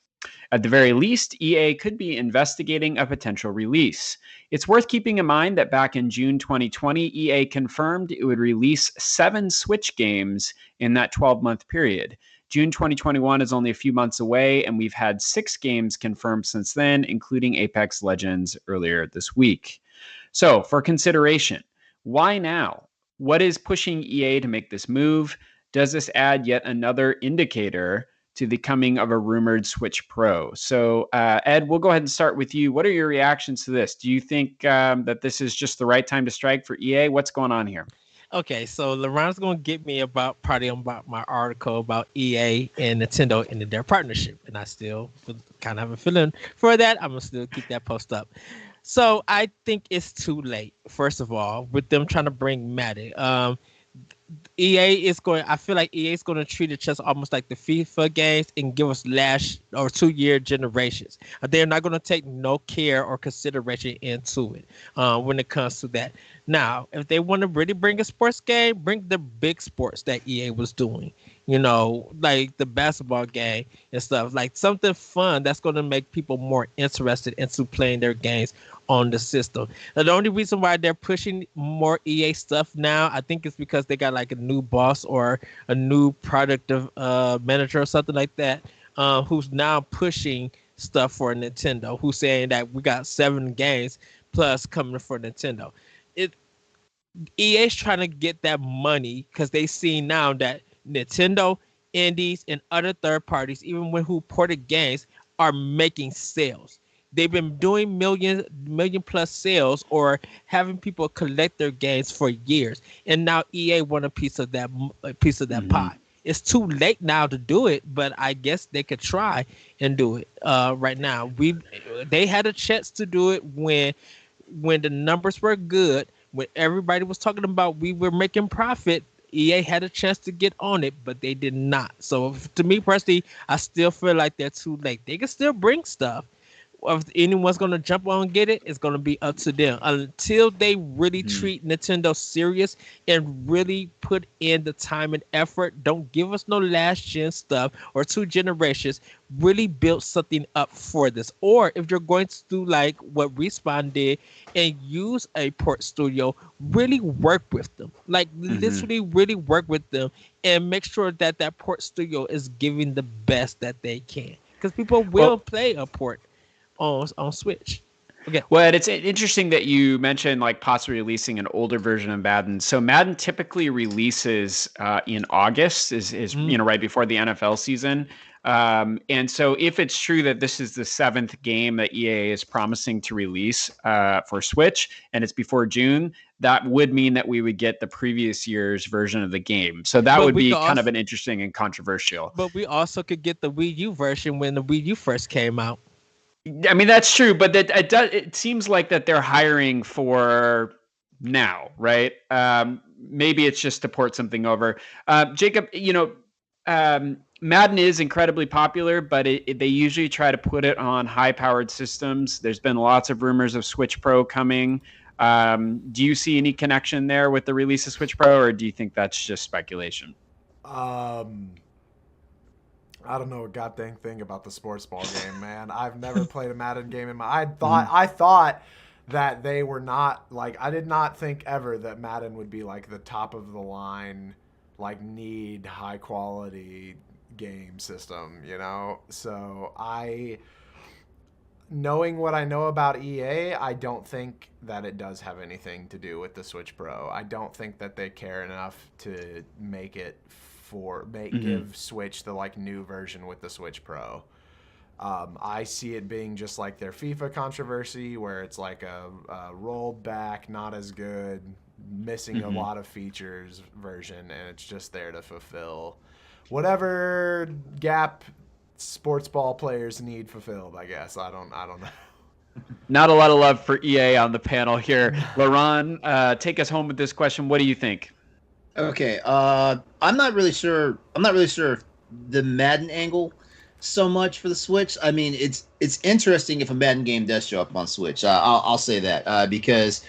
At the very least, EA could be investigating a potential release. It's worth keeping in mind that back in June 2020, EA confirmed it would release 7 Switch games in that 12-month period. June 2021 is only a few months away, and we've had 6 games confirmed since then, including Apex Legends earlier this week. So, for consideration, why now? What is pushing EA to make this move? Does this add yet another indicator to the coming of a rumored Switch Pro? So, Ed, we'll go ahead and start with you. What are your reactions to this? Do you think that this is just the right time to strike for EA? What's going on here? Okay, so LeRon's going to get me about my article about EA and Nintendo and their partnership. And I still kind of have a feeling for that. I'm going to still keep that post up. So I think it's too late, first of all, with them trying to bring Madden. I feel like EA is going to treat it just almost like the FIFA games and give us last or 2-year generations. They're not going to take no care or consideration into it when it comes to that. Now, if they want to really bring a sports game, bring the big sports that EA was doing, like the basketball game and stuff, like something fun that's going to make people more interested into playing their games on the system. Now, the only reason why they're pushing more EA stuff now, I think, is because they got like a new boss or a new product manager or something like that, who's now pushing stuff for Nintendo, who's saying that we got 7 games plus coming for Nintendo. EA's trying to get that money because they see now that Nintendo indies, and other third parties, even when who ported games, are making sales. They've been doing million plus sales or having people collect their games for years, and now EA want a piece of that pie. It's too late now to do it, but I guess they could try and do it right now. They had a chance to do it when the numbers were good, when everybody was talking about we were making profit. EA had a chance to get on it, but they did not. So to me personally, I still feel like they're too late. They can still bring stuff. If anyone's going to jump on and get it, it's going to be up to them. Until they really treat Nintendo serious and really put in the time and effort, don't give us no last gen stuff or 2 generations. Really build something up for this. Or if you're going to do like what Respawn did and use a port studio, really work with them. Like literally really work with them and make sure that that port studio is giving the best that they can. Because people will play a port on Switch. Okay. Well, it's interesting that you mentioned like possibly releasing an older version of Madden. So Madden typically releases in August, is right before the NFL season. And so if it's true that this is the 7th game that EA is promising to release for Switch, and it's before June, that would mean that we would get the previous year's version of the game. So that would be kind of an interesting and controversial. But we also could get the Wii U version when the Wii U first came out. I mean, that's true, but it seems like that they're hiring for now, right? Maybe it's just to port something over. Jacob, Madden is incredibly popular, but they usually try to put it on high-powered systems. There's been lots of rumors of Switch Pro coming. Do you see any connection there with the release of Switch Pro, or do you think that's just speculation? I don't know a goddamn thing about the sports ball game, man. I've never played a Madden game in my. I thought that they were not like. I did not think ever that Madden would be like the top of the line, like need high quality game system. So knowing what I know about EA, I don't think that it does have anything to do with the Switch Pro. I don't think that they care enough to make it. Give Switch the like new version with the Switch Pro. I see it being just like their FIFA controversy, where it's like a rolled back, not as good, missing a lot of features version, and it's just there to fulfill whatever gap sports ball players need fulfilled. I guess I don't know. Not a lot of love for EA on the panel here. LeRon, take us home with this question. What do you think? Okay, I'm not really sure if the Madden angle so much for the Switch. I mean, it's interesting if a Madden game does show up on Switch. I'll say that because,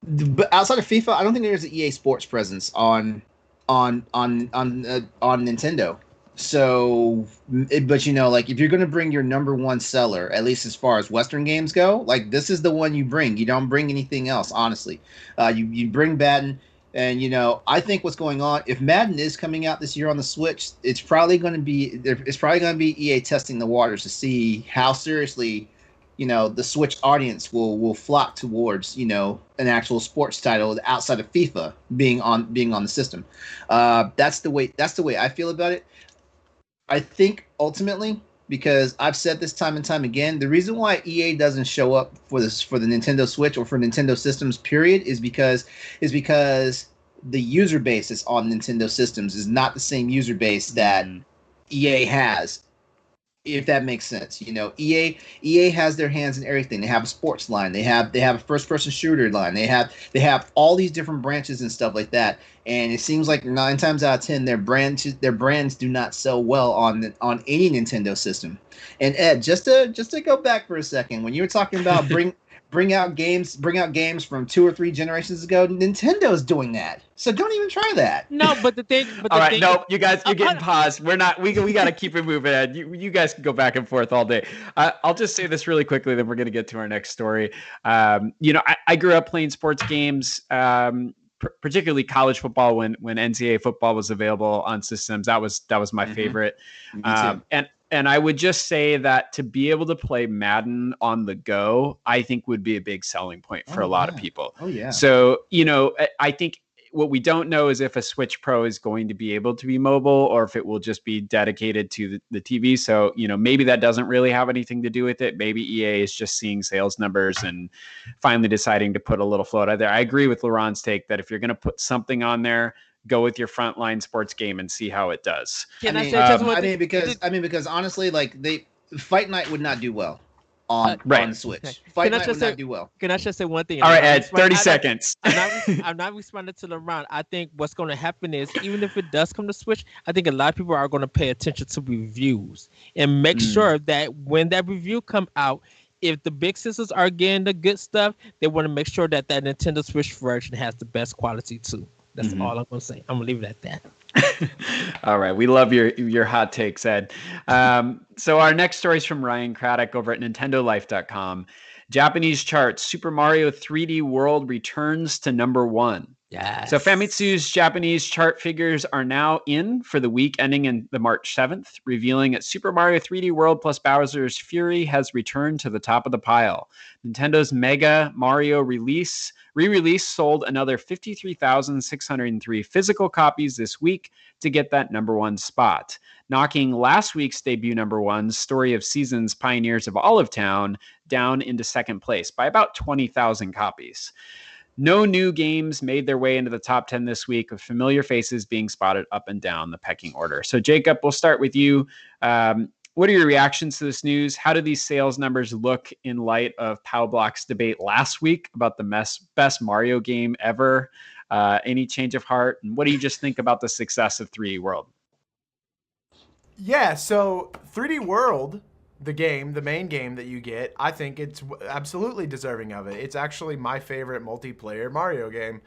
but outside of FIFA, I don't think there's an EA Sports presence on Nintendo. So, but like if you're going to bring your number one seller, at least as far as Western games go, like this is the one you bring. You don't bring anything else, honestly. You bring Madden. And I think what's going on, if Madden is coming out this year on the Switch, it's probably going to be EA testing the waters to see how seriously, the Switch audience will flock towards, an actual sports title outside of FIFA being on the system. That's the way I feel about it. I think ultimately, because I've said this time and time again, the reason why EA doesn't show up for the Nintendo Switch or for Nintendo systems, period, is because the user base that's on Nintendo systems is not the same user base that EA has. If that makes sense, EA has their hands in everything. They have a sports line. They have a first-person shooter line. They have all these different branches and stuff like that. And it seems like 9 times out of 10, their brands do not sell well on any Nintendo system. And Ed, just to go back for a second, when you were talking about bring out games from 2 or 3 generations ago, Nintendo's doing that. So don't even try that. No, but the thing. All right, no, you guys, you're getting paused. We're not. We got to keep it moving. Ed. You guys can go back and forth all day. I'll just say this really quickly, then we're going to get to our next story. I grew up playing sports games. Particularly college football when NCAA football was available on systems. That was my favorite. And I would just say that to be able to play Madden on the go, I think would be a big selling point for a lot of people. Oh yeah. So, I think what we don't know is if a Switch Pro is going to be able to be mobile or if it will just be dedicated to the TV. So, maybe that doesn't really have anything to do with it. Maybe EA is just seeing sales numbers and finally deciding to put a little float out there. I agree with LeRon's take that if you're going to put something on there, go with your frontline sports game and see how it does. Because honestly, like Fight Night would not do well on Switch. Fight Night would not do well. Can I just say one thing? All right, Ed, 30 seconds. I'm not responding to LeRon. I think what's going to happen is, even if it does come to Switch, I think a lot of people are going to pay attention to reviews and make sure that when that review come out, if the big sisters are getting the good stuff, they want to make sure that Nintendo Switch version has the best quality too. That's all I'm going to say. I'm going to leave it at that. All right. We love your hot takes, Ed. So our next story is from Ryan Craddock over at NintendoLife.com. Japanese charts, Super Mario 3D World returns to number 1. Yes. So Famitsu's Japanese chart figures are now in for the week ending in the March 7th, revealing that Super Mario 3D World plus Bowser's Fury has returned to the top of the pile. Nintendo's Mega Mario re-release sold another 53,603 physical copies this week to get that number 1 spot, knocking last week's debut number 1, Story of Seasons Pioneers of Olive Town, down into second place by about 20,000 copies. No new games made their way into the top 10 this week, with familiar faces being spotted up and down the pecking order. So, Jacob, we'll start with you. What are your reactions to this news? How do these sales numbers look in light of Pow Block's debate last week about the best Mario game ever? Any change of heart? And what do you just think about the success of 3D World? Yeah, so 3D World, the main game that you get, I think it's absolutely deserving of it. It's actually my favorite multiplayer Mario game,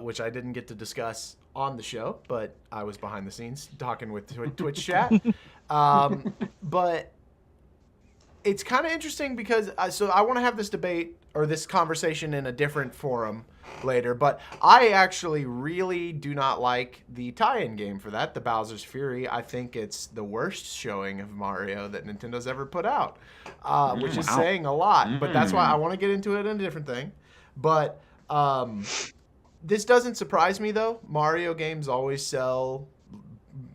which I didn't get to discuss on the show, but I was behind the scenes talking with Twitch chat. But it's kind of interesting because I want to have this debate or this conversation in a different forum later, but I actually really do not like the tie-in game for that, the Bowser's Fury. I think it's the worst showing of Mario that Nintendo's ever put out, which is saying a lot, but that's why I want to get into it in a different thing. But this doesn't surprise me, though. Mario games always sell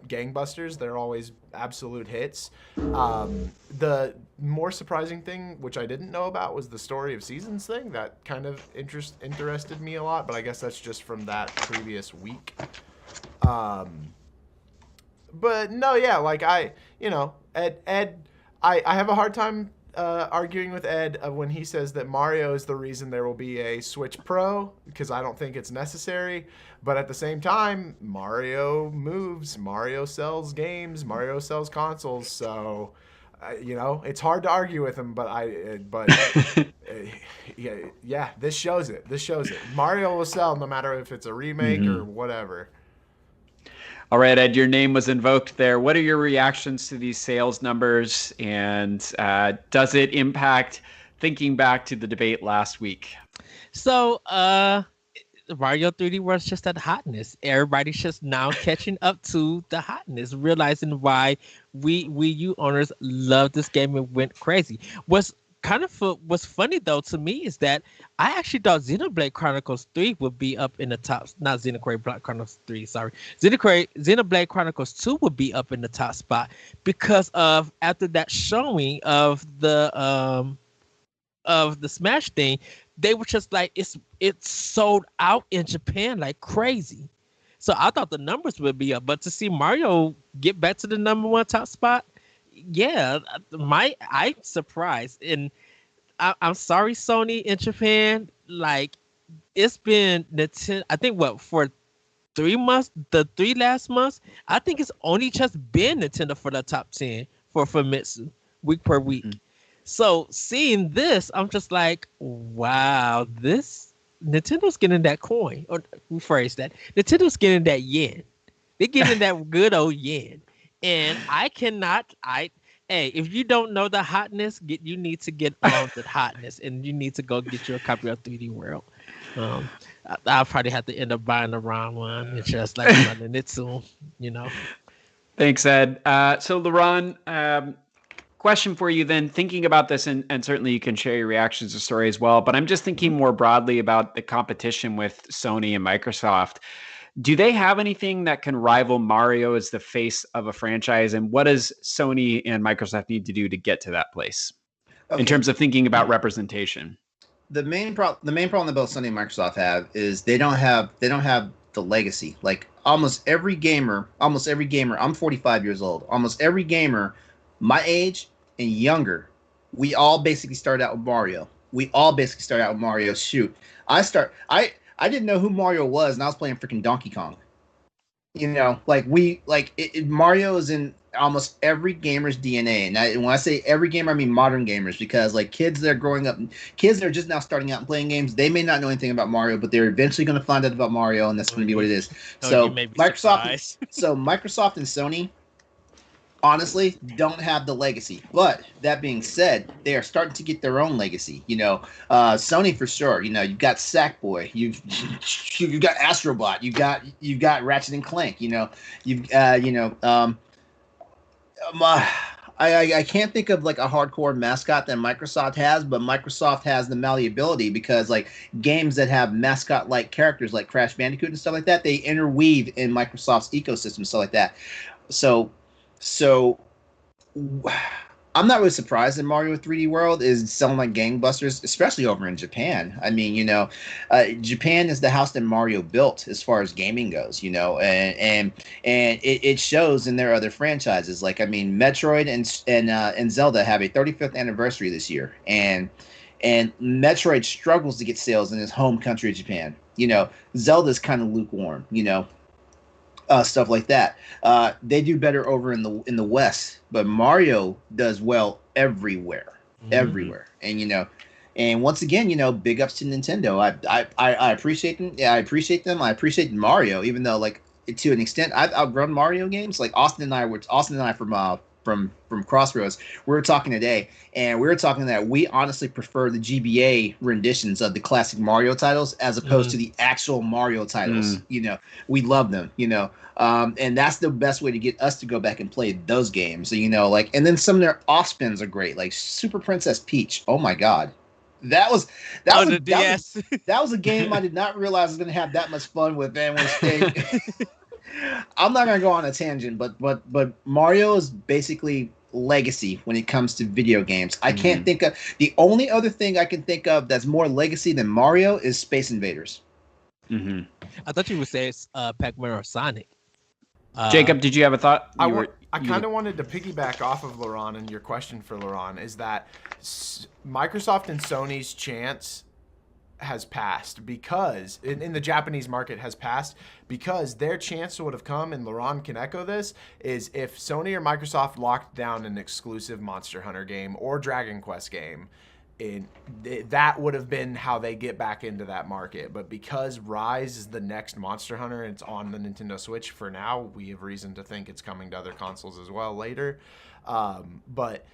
gangbusters. They're always absolute hits. The more surprising thing, which I didn't know about, was the Story of Seasons thing. That kind of interested me a lot, but I guess that's just from that previous week. But no, yeah, like Ed, I have a hard time arguing with Ed when he says that Mario is the reason there will be a Switch Pro, because I don't think it's necessary. But at the same time, Mario moves, Mario sells games, Mario sells consoles, so it's hard to argue with him. Yeah, this shows it. Mario will sell no matter if it's a remake or whatever. All right, Ed, your name was invoked there. What are your reactions to these sales numbers, and does it impact thinking back to the debate last week? So, Mario 3D World's just that hotness. Everybody's just now catching up to the hotness, realizing why Wii U owners love this game and went crazy. What's funny though to me is that I actually thought Xenoblade Chronicles 3 would be up in the top. Not Xenoblade Chronicles 3, sorry. Xenoblade Chronicles 2 would be up in the top spot because of after that showing of the Smash thing, they were just like it's sold out in Japan like crazy. So I thought the numbers would be up, but to see Mario get back to the number 1 top spot, yeah, I'm surprised. And I'm sorry, Sony in Japan. Like, it's been Nintendo, I think for 3 months, the 3 last months, I think it's only just been Nintendo for the top 10 for Famitsu week per week. So seeing this, I'm just like, wow, Nintendo's getting that coin. Or rephrase that. Nintendo's getting that yen. They're getting that good old yen. And if you don't know the hotness, you need to get on the hotness, and you need to go get your copy of 3D World. I'll probably have to end up buying the wrong one. It's just like running it soon, Thanks, Ed. So LeRon, question for you then, thinking about this, and certainly you can share your reactions to the story as well, but I'm just thinking more broadly about the competition with Sony and Microsoft. Do they have anything that can rival Mario as the face of a franchise? And what does Sony and Microsoft need to do to get to that place in terms of thinking about representation? The main problem that both Sony and Microsoft have is they don't have the legacy. Like almost every gamer, I'm 45 years old. Almost every gamer my age and younger, we all basically started out with Mario. Shoot, I didn't know who Mario was, and I was playing freaking Donkey Kong. You know, Mario is in almost every gamer's DNA. And when I say every gamer, I mean modern gamers, because like kids that are growing up, kids that are just now starting out and playing games, they may not know anything about Mario, but they're eventually going to find out about Mario, and that's going to be what it is. So Microsoft and Sony honestly don't have the legacy. But that being said, they are starting to get their own legacy. You know, Sony for sure. You know, you've got Sackboy, you've got Astrobot, you've got Ratchet and Clank. You know, I can't think of like a hardcore mascot that Microsoft has, but Microsoft has the malleability, because like games that have mascot-like characters like Crash Bandicoot and stuff like that, they interweave in Microsoft's ecosystem, stuff like that. So I'm not really surprised that Mario 3D World is selling like gangbusters, especially over in Japan. I mean, you know, Japan is the house that Mario built as far as gaming goes, you know, and it shows in their other franchises. Like, I mean, Metroid and Zelda have a 35th anniversary this year, and Metroid struggles to get sales in his home country of Japan. You know, Zelda's kind of lukewarm, you know. Stuff like that. They do better over in the West, but Mario does well everywhere. And you know, and once again, you know, big ups to Nintendo. I appreciate them. Yeah, I appreciate them. I appreciate Mario, even though like to an extent I've outgrown Mario games. Like Austin and I from Crossroads, we were talking today, and we were talking that we honestly prefer the GBA renditions of the classic Mario titles as opposed to the actual Mario titles. You know, we love them, you know, and that's the best way to get us to go back and play those games. So, you know, like, and then some of their off-spins are great, like Super Princess Peach. Oh my God. That was a game I did not realize I was going to have that much fun with. And I'm not gonna go on a tangent, but Mario is basically legacy when it comes to video games. I can't think of the only other thing I can think of that's more legacy than Mario is Space Invaders. I thought you would say it's Pac-Man or Sonic. Jacob, did you have a thought? I kind of wanted to piggyback off of LeRon, and your question for LeRon is that Microsoft and Sony's chance has passed, because in the Japanese market has passed, because their chance would have come, and LeRon can echo this, is if Sony or Microsoft locked down an exclusive Monster Hunter game or Dragon Quest game, that would have been how they get back into that market. But because Rise is the next Monster Hunter and it's on the Nintendo Switch for now, we have reason to think it's coming to other consoles as well later. But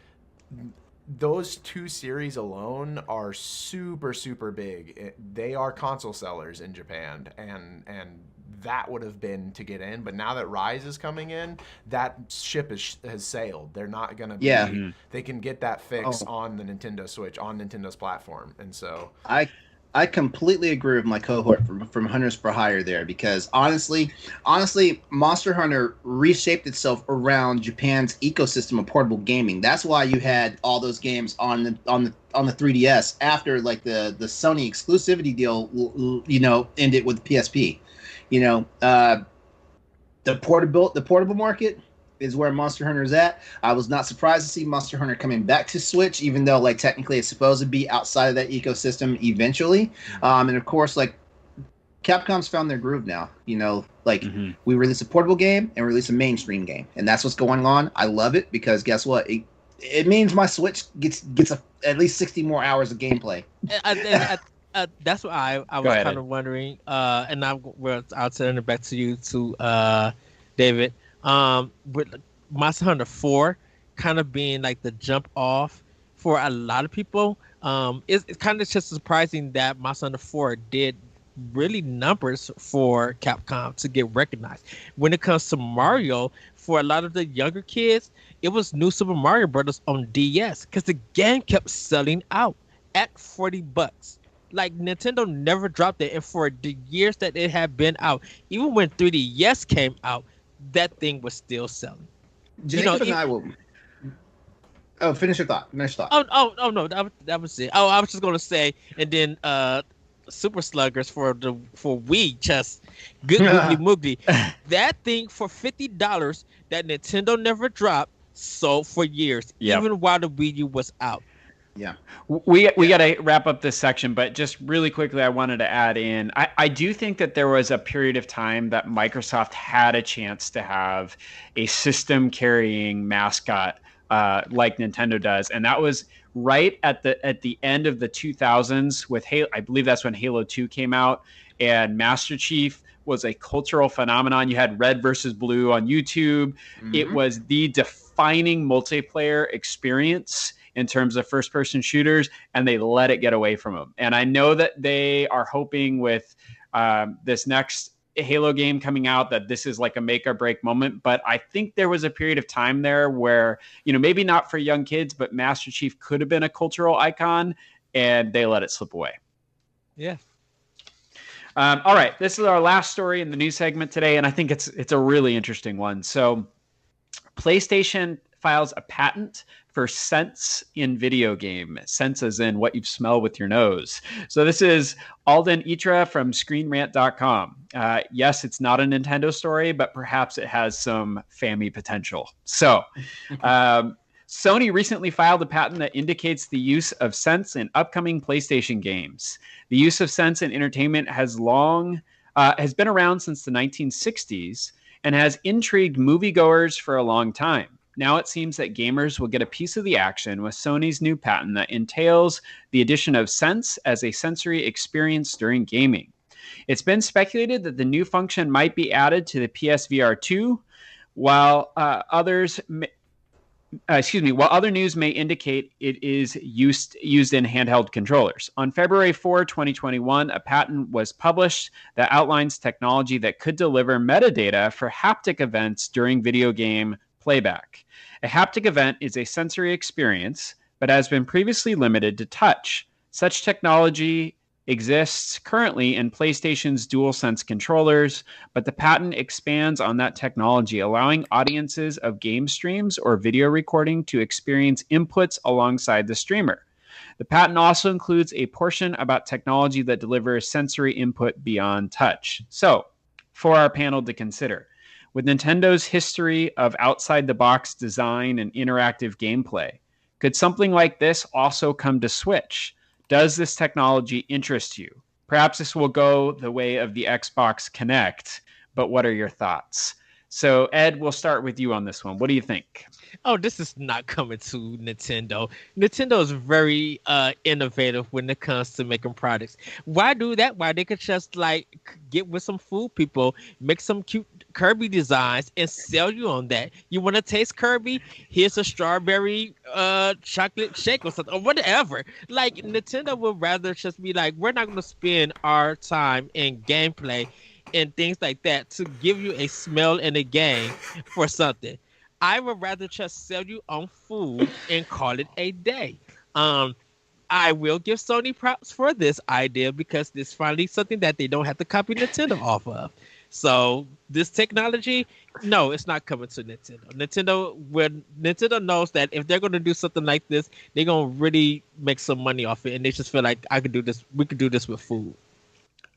those two series alone are super, super big. They are console sellers in Japan, and that would have been to get in. But now that Rise is coming in, that ship has sailed. They're not going to be... They can get that fix on the Nintendo Switch, on Nintendo's platform. And so... I completely agree with my cohort from Hunters for Hire there, because honestly, Monster Hunter reshaped itself around Japan's ecosystem of portable gaming. That's why you had all those games on the 3DS after like the Sony exclusivity deal, you know, ended with PSP. You know, the portable market is where Monster Hunter is at. I was not surprised to see Monster Hunter coming back to Switch, even though like technically it's supposed to be outside of that ecosystem eventually. And of course, like Capcom's found their groove now. You know, like we release a portable game and release a mainstream game, and that's what's going on. I love it, because guess what? It means my Switch gets at least 60 more hours of gameplay. That's what I was kind of wondering. And I'll turn it back to you David. With Monster Hunter 4 kind of being like the jump off for a lot of people, it's kind of just surprising that Monster Hunter 4 did really numbers for Capcom to get recognized. When it comes to Mario, for a lot of the younger kids, it was New Super Mario Brothers on DS because the game kept selling out at $40. Like Nintendo never dropped it, and for the years that it had been out, even when 3DS came out, that thing was still selling. Jacob and I will. Oh, finish your thought. Oh no, that was it. Oh, I was just gonna say, and then Super Sluggers for Wii, just good moogly. That thing for $50 that Nintendo never dropped, sold for years, even while the Wii U was out. Yeah, we got to wrap up this section, but just really quickly, I wanted to add in, I do think that there was a period of time that Microsoft had a chance to have a system carrying mascot like Nintendo does, and that was right at the end of the 2000s with Halo. I believe that's when Halo 2 came out, and Master Chief was a cultural phenomenon. You had Red versus Blue on YouTube. Mm-hmm. It was the defining multiplayer experience in terms of first-person shooters, and they let it get away from them. And I know that they are hoping with this next Halo game coming out that this is like a make or break moment, but I think there was a period of time there where, maybe not for young kids, but Master Chief could have been a cultural icon, and they let it slip away. Yeah. All right, this is our last story in the news segment today, and I think it's a really interesting one. So PlayStation files a patent for sense in video game. Sense as in what you smell with your nose. So this is Alden Itra from ScreenRant.com. Yes, it's not a Nintendo story, but perhaps it has some fammy potential. So Sony recently filed a patent that indicates the use of sense in upcoming PlayStation games. The use of sense in entertainment has been around since the 1960s and has intrigued moviegoers for a long time. Now it seems that gamers will get a piece of the action with Sony's new patent that entails the addition of sense as a sensory experience during gaming. It's been speculated that the new function might be added to the PSVR 2, while other news may indicate it is used in handheld controllers. On February 4, 2021, a patent was published that outlines technology that could deliver metadata for haptic events during video game playback. A haptic event is a sensory experience, but has been previously limited to touch. Such technology exists currently in PlayStation's DualSense controllers, but the patent expands on that technology, allowing audiences of game streams or video recording to experience inputs alongside the streamer. The patent also includes a portion about technology that delivers sensory input beyond touch. So, for our panel to consider, with Nintendo's history of outside-the-box design and interactive gameplay, could something like this also come to Switch? Does this technology interest you? Perhaps this will go the way of the Xbox Kinect, but what are your thoughts? So, Ed, we'll start with you on this one. What do you think? Oh, this is not coming to Nintendo. Nintendo is very innovative when it comes to making products. Why do that? Why they could just get with some food people, make some cute Kirby designs and sell you on that. You want to taste Kirby? Here's a strawberry chocolate shake or something or whatever. Like Nintendo would rather just be like, we're not going to spend our time in gameplay and things like that to give you a smell in a game for something. I would rather just sell you on food and call it a day. I will give Sony props for this idea because this is finally something that they don't have to copy Nintendo off of. So this technology, no, it's not coming to Nintendo. Nintendo knows that if they're going to do something like this, they're going to really make some money off it, and they just feel like I could do this. We could do this with food.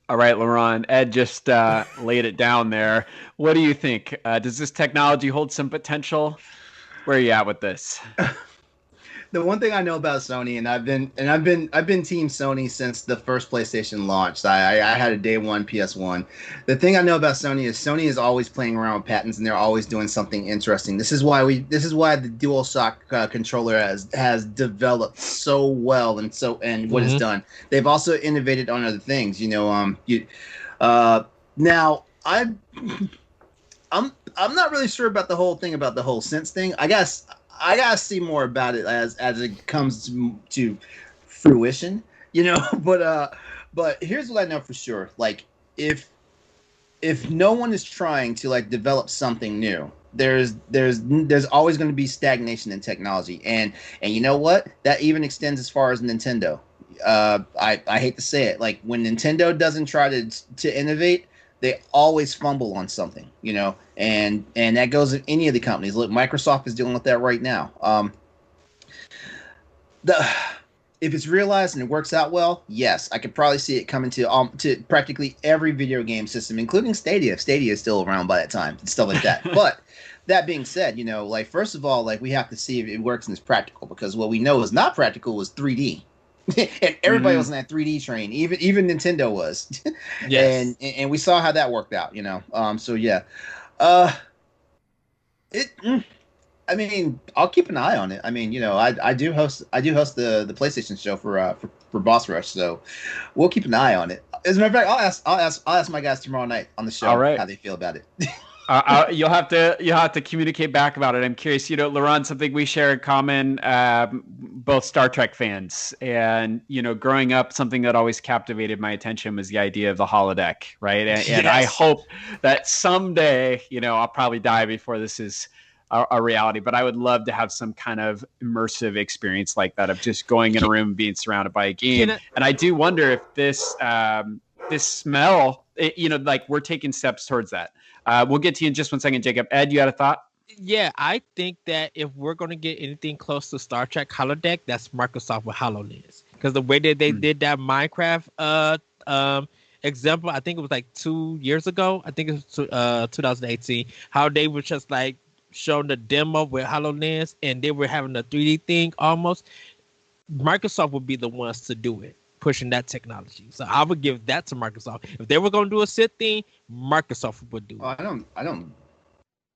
All right, LeRon, Ed just laid it down there. What do you think? Does this technology hold some potential? Where are you at with this? The one thing I know about Sony, and I've been Team Sony since the first PlayStation launched. I had a day one PS1. The thing I know about Sony is always playing around with patents, and they're always doing something interesting. This is why the DualShock controller has developed so well and what it's done. They've also innovated on other things. Now I'm not really sure about the whole sense thing. I guess I gotta see more about it as it comes to fruition, But here's what I know for sure: if no one is trying to develop something new, there's always going to be stagnation in technology, and you know what? That even extends as far as Nintendo. I hate to say it, like when Nintendo doesn't try to innovate, they always fumble on something, you know, and that goes in any of the companies. Look, Microsoft is dealing with that right now. If it's realized and it works out well, yes, I could probably see it coming to practically every video game system, including Stadia. If Stadia is still around by that time and stuff like that. But that being said, you know, like first of all, like we have to see if it works and it's practical, because what we know is not practical was 3D. And everybody was on that 3D train. Even Nintendo was. Yes. And we saw how that worked out, you know. So yeah. I mean, I'll keep an eye on it. I mean, you know, I do host the PlayStation show for Boss Rush, so we'll keep an eye on it. As a matter of fact, I'll ask my guys tomorrow night on the show how they feel about it. You'll have to communicate back about it. I'm curious. You know, LeRon, something we share in common, both Star Trek fans, and you know, growing up, something that always captivated my attention was the idea of the holodeck, right? And I hope that someday, you know, I'll probably die before this is a reality, but I would love to have some kind of immersive experience like that of just going in a room and being surrounded by a game. And I do wonder if this smell, you know, like we're taking steps towards that. We'll get to you in just one second, Jacob. Ed, you had a thought? Yeah, I think that if we're going to get anything close to Star Trek holodeck, that's Microsoft with HoloLens. Because the way that they did that Minecraft example, I think it was like 2 years ago. I think it was 2018. How they were just like showing the demo with HoloLens and they were having a 3D thing almost. Microsoft would be the ones to do it, pushing that technology. So I would give that to Microsoft. If they were going to do a sit thing, Microsoft would do it. I don't.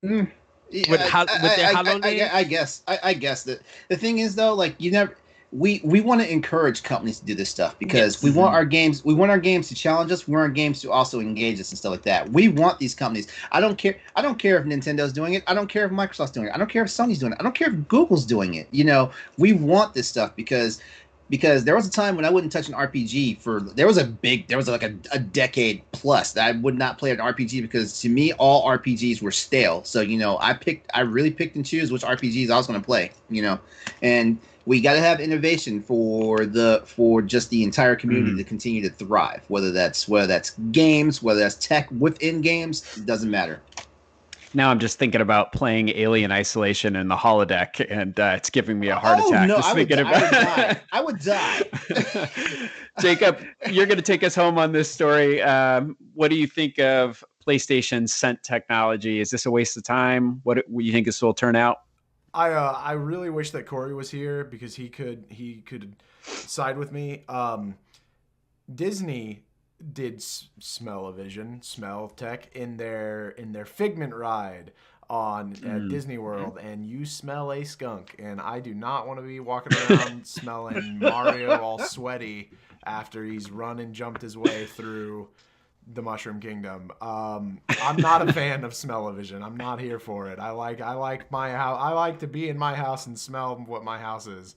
With their HoloLens? I guess that the thing is though, like you never. We want to encourage companies to do this stuff because we want our games to challenge us. We want our games to also engage us and stuff like that. We want these companies. I don't care if Nintendo's doing it. I don't care if Microsoft's doing it. I don't care if Sony's doing it. I don't care if Google's doing it. You know, we want this stuff because there was a time when I wouldn't touch an RPG there was like a decade plus that I would not play an RPG because to me all RPGs were stale. So, you know, I really picked and choose which RPGs I was going to play, you know. And we got to have innovation for just the entire community to continue to thrive, whether that's games, whether that's tech within games, it doesn't matter. Now I'm just thinking about playing Alien Isolation in the holodeck, and it's giving me a heart attack. No, I would die. Jacob, you're going to take us home on this story. What do you think of PlayStation's Scent technology? Is this a waste of time? What do you think this will turn out? I really wish that Corey was here because he could side with me. Disney did smell-o-vision, smell tech in their Figment ride at Disney World, and you smell a skunk, and I do not want to be walking around smelling Mario all sweaty after he's run and jumped his way through the Mushroom Kingdom. I'm not a fan of smell-o-vision. I'm not here for it. I like my house. I like to be in my house and smell what my house is.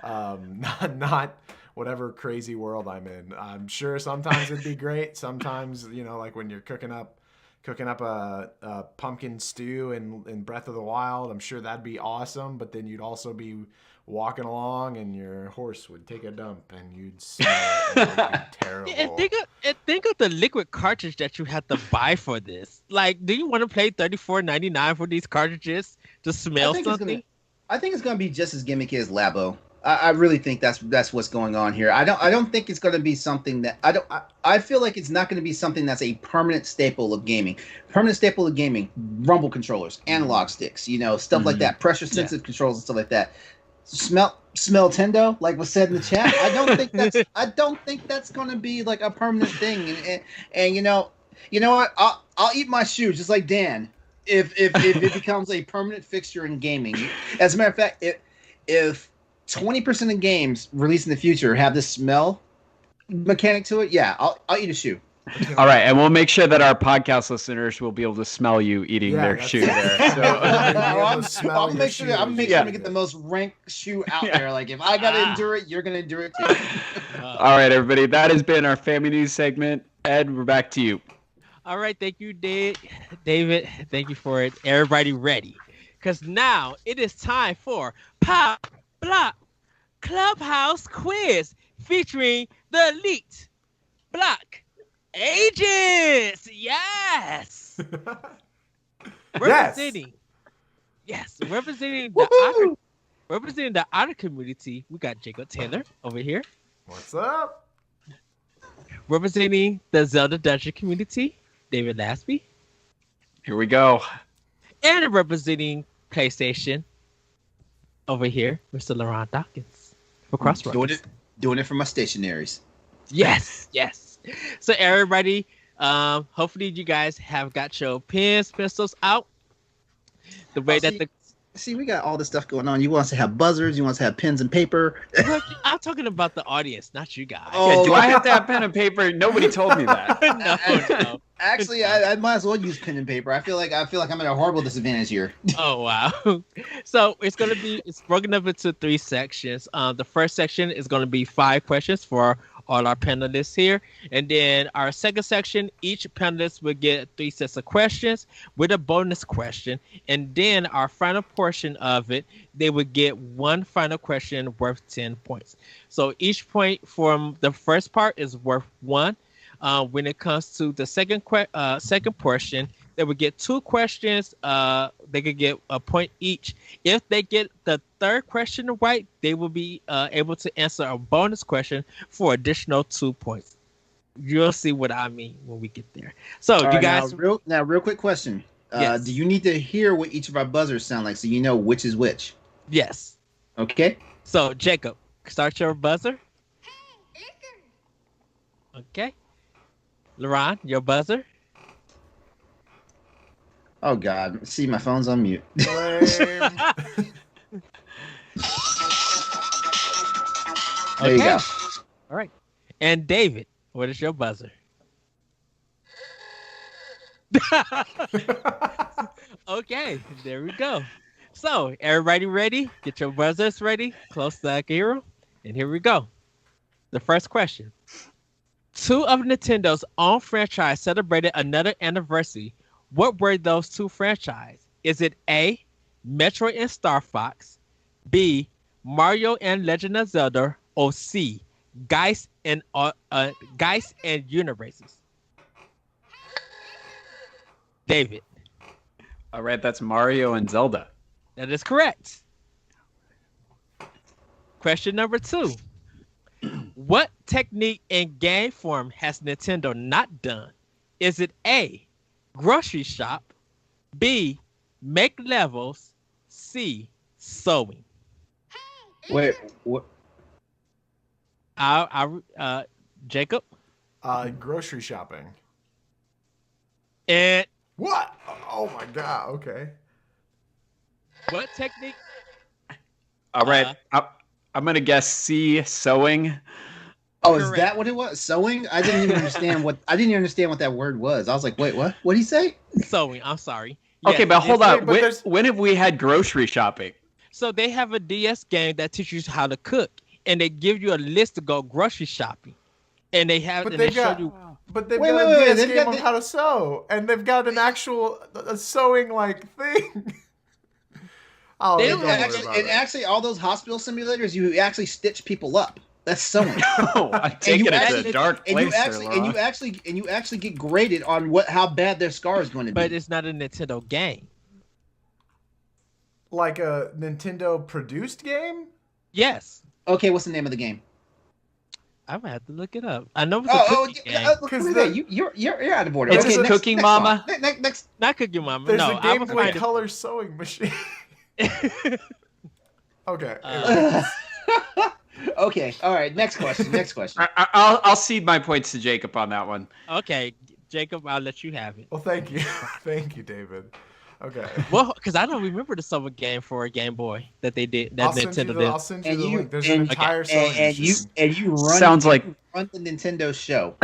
Not whatever crazy world I'm in. I'm sure sometimes it'd be great. Sometimes, you know, like when you're cooking up a pumpkin stew in Breath of the Wild, I'm sure that'd be awesome. But then you'd also be walking along and your horse would take a dump and you'd smell it and it'd be terrible. Yeah, and think of the liquid cartridge that you have to buy for this. Like, do you want to pay $34.99 for these cartridges to smell something? I think it's gonna be just as gimmicky as Labo. I really think that's what's going on here. I don't think it's going to be something that I feel like it's not going to be something that's a permanent staple of gaming. Permanent staple of gaming, rumble controllers, analog sticks, you know, stuff like that, pressure sensitive controls and stuff like that. Smell Tendo, like was said in the chat. I don't think that's going to be like a permanent thing. And you know what? I'll eat my shoe just like Dan if it becomes a permanent fixture in gaming. As a matter of fact, if 20% of games released in the future have this smell mechanic to it, yeah, I'll eat a shoe. All right, and we'll make sure that our podcast listeners will be able to smell you eating their shoe there. So I'll make sure to get the most rank shoe out there. Like if I gotta endure it, you're gonna endure it too. All right, everybody, that has been our family news segment. Ed, we're back to you. All right, thank you, David. Thank you for it. Everybody ready? Because now it is time for Pow Block Clubhouse Quiz featuring the Elite Block Agents. Yes. Representing the honor community, we got Jacob Taylor over here. What's up? Representing the Zelda Dungeon community, David Lasby. Here we go. And representing PlayStation over here, Mr. LeRon Dawkins for Crossroads. Doing it for my stationaries. Yes. So everybody, hopefully you guys have got your pens, pencils out. The way See, we got all this stuff going on. You want us to have buzzers. You want us to have pens and paper. I'm talking about the audience, not you guys. Oh, yeah, do I have to have pen and paper? Nobody told me that. No. Actually, I might as well use pen and paper. I feel like I'm at a horrible disadvantage here. Oh wow! So it's broken up into 3 sections. The first section is going to be 5 questions for all our panelists here, and then our second section, each panelist will get 3 sets of questions with a bonus question, and then our final portion of it, they would get 1 final question worth 10 points. So each point from the first part is worth 1. When it comes to the second portion, they would get 2 questions. They could get a point each. If they get the third question right, they will be able to answer a bonus question for additional 2 points. You'll see what I mean when we get there. So, all you guys. Now, real quick question. Yes. Do you need to hear what each of our buzzers sound like so you know which is which? Yes. Okay. So, Jacob, start your buzzer. Okay. LeRon, your buzzer. Oh God! See, my phone's on mute. Lame. There you go. All right. And David, what is your buzzer? Okay, there we go. So, everybody ready? Get your buzzers ready. Close to the hero. And here we go. The first question. 2 of Nintendo's own franchise celebrated another anniversary. What were those 2 franchises? Is it A, Metroid and Star Fox, B, Mario and Legend of Zelda, or C, Geist and Uniraces? David. All right, that's Mario and Zelda. That is correct. Question number 2. What technique in game form has Nintendo not done? Is it A, grocery shop, B, make levels, C, sewing? Wait, what? Jacob? Grocery shopping. And what? Oh my God. Okay. what technique? All right, I'm gonna guess C, sewing. Oh, is that what it was? Sewing? I didn't even understand what that word was. I was like, wait, what? What did he say? Sewing. I'm sorry. Okay, Yes, but hold on. but When have we had grocery shopping? So they have a DS game that teaches you how to cook, and they give you a list to go grocery shopping, and they have But and they they've show got, you. but they've Wait, got wait, a wait, DS they've game got on the- how to sew, and they've got an actual sewing like thing. Oh, They don't don't worry actually- about And it. actually, all those hospital simulators, you actually stitch people up. That's sewing. Oh, I'm taking it to actually- a dark and place you there, actually, Laura. and you actually get graded on how bad their scar is going to be. But it's not a Nintendo game. Like a Nintendo produced game. Yes, Okay, what's the name of the game? I'm gonna have to look it up. I know it's a Oh, cookie game. look Because at that. You're out of order. It's a next- Cooking next Mama. one. Next. Not Cookie Mama. There's no, a I'm Game gonna Boy find Color sewing machine. Okay. Okay. All right. Next question. Next question. I'll cede my points to Jacob on that one. Okay, Jacob, I'll let you have it. Well, thank you. Thank you, David. Okay. Well, because I don't remember the summer game for a Game Boy that they did. That I'll send you Nintendo the, I'll send you And the you- link. There's and- an entire sewing and you machine. run. Sounds like run the Nintendo show.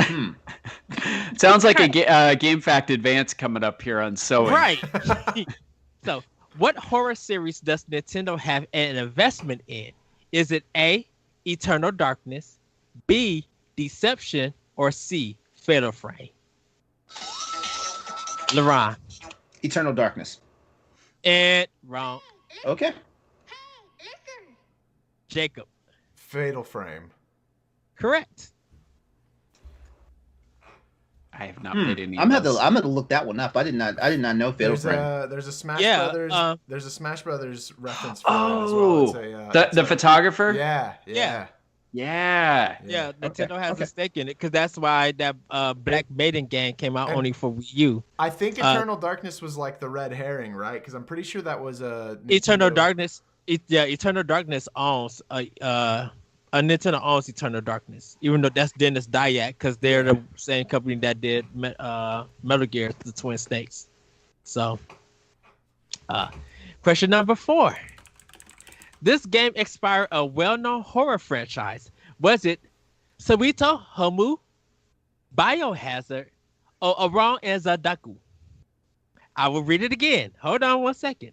sounds like a Game Fact Advance coming up here on sewing. Right. So, what horror series does Nintendo have an investment in? Is it A, Eternal Darkness, B, Deception, or C, Fatal Frame? LeRon. Eternal Darkness. And wrong. Okay. Jacob. Fatal Frame. Correct. I have not played any. I'm gonna look that one up. I did not know Fatal Frame. There's a Smash Brothers. There's a Smash Brothers reference for it as well. It's the photographer. Yeah. Nintendo has a stake in it because that's why that Black Maiden game came out only for Wii U. I think Eternal Darkness was like the red herring, right? Because I'm pretty sure that was a Eternal Darkness. Eternal Darkness owns Nintendo owns Eternal Darkness, even though that's Dennis Dyack, because they're the same company that did Metal Gear, the Twin Snakes. So, question number 4. This game inspired a well-known horror franchise. Was it Suito Homu, Biohazard, or Aron and Zadaku? I will read it again. Hold on one second.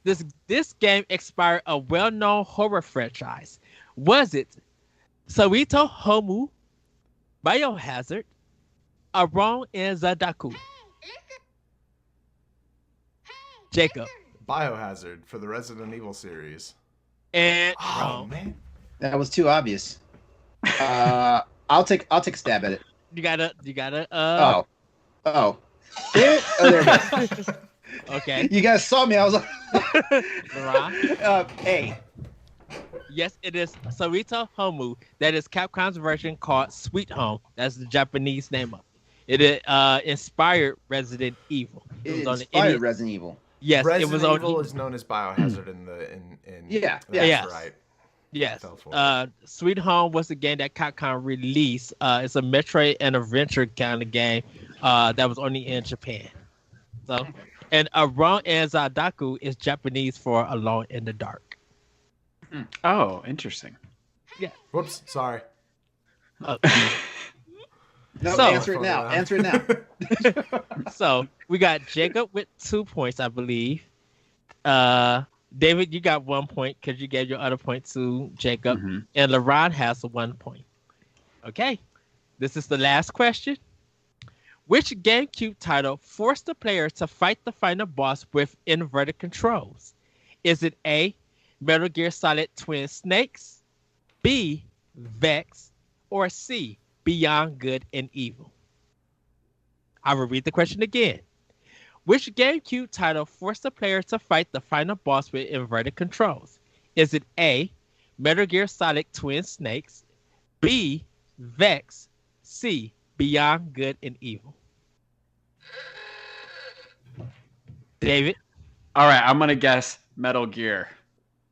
This game inspired a well-known horror franchise. Was it Suito Homu, Biohazard, Aron and Zadaku? Jacob. Biohazard for the Resident Evil series. And man, that was too obvious. I'll take a stab at it. You gotta. Oh, there it is. Okay. You guys saw me. I was like, A. Yes, it is Suito Homu. That is Capcom's version called Sweet Home. That's the Japanese name of it. It inspired Resident Evil. It inspired Resident Evil. Yes, Resident it was Evil is known as Biohazard in yes. Right. Yes. Sweet Home was a game that Capcom released. It's a Metroid and adventure kind of game that was only in Japan. So, and Aron and Zadaku is Japanese for Alone in the Dark. Oh, interesting. Yeah. Whoops, sorry. No, answer it now. Answer it now. So we got Jacob with 2 points, I believe. David, you got 1 point because you gave your other point to Jacob, and LeRon has 1 point. Okay, this is the last question. Which GameCube title forced the player to fight the final boss with inverted controls? Is it A, Metal Gear Solid Twin Snakes, B, Vex, or C, Beyond Good and Evil? I will read the question again. Which GameCube title forced the player to fight the final boss with inverted controls? Is it A, Metal Gear Solid Twin Snakes, B, Vex, C, Beyond Good and Evil? David? All right, I'm going to guess Metal Gear.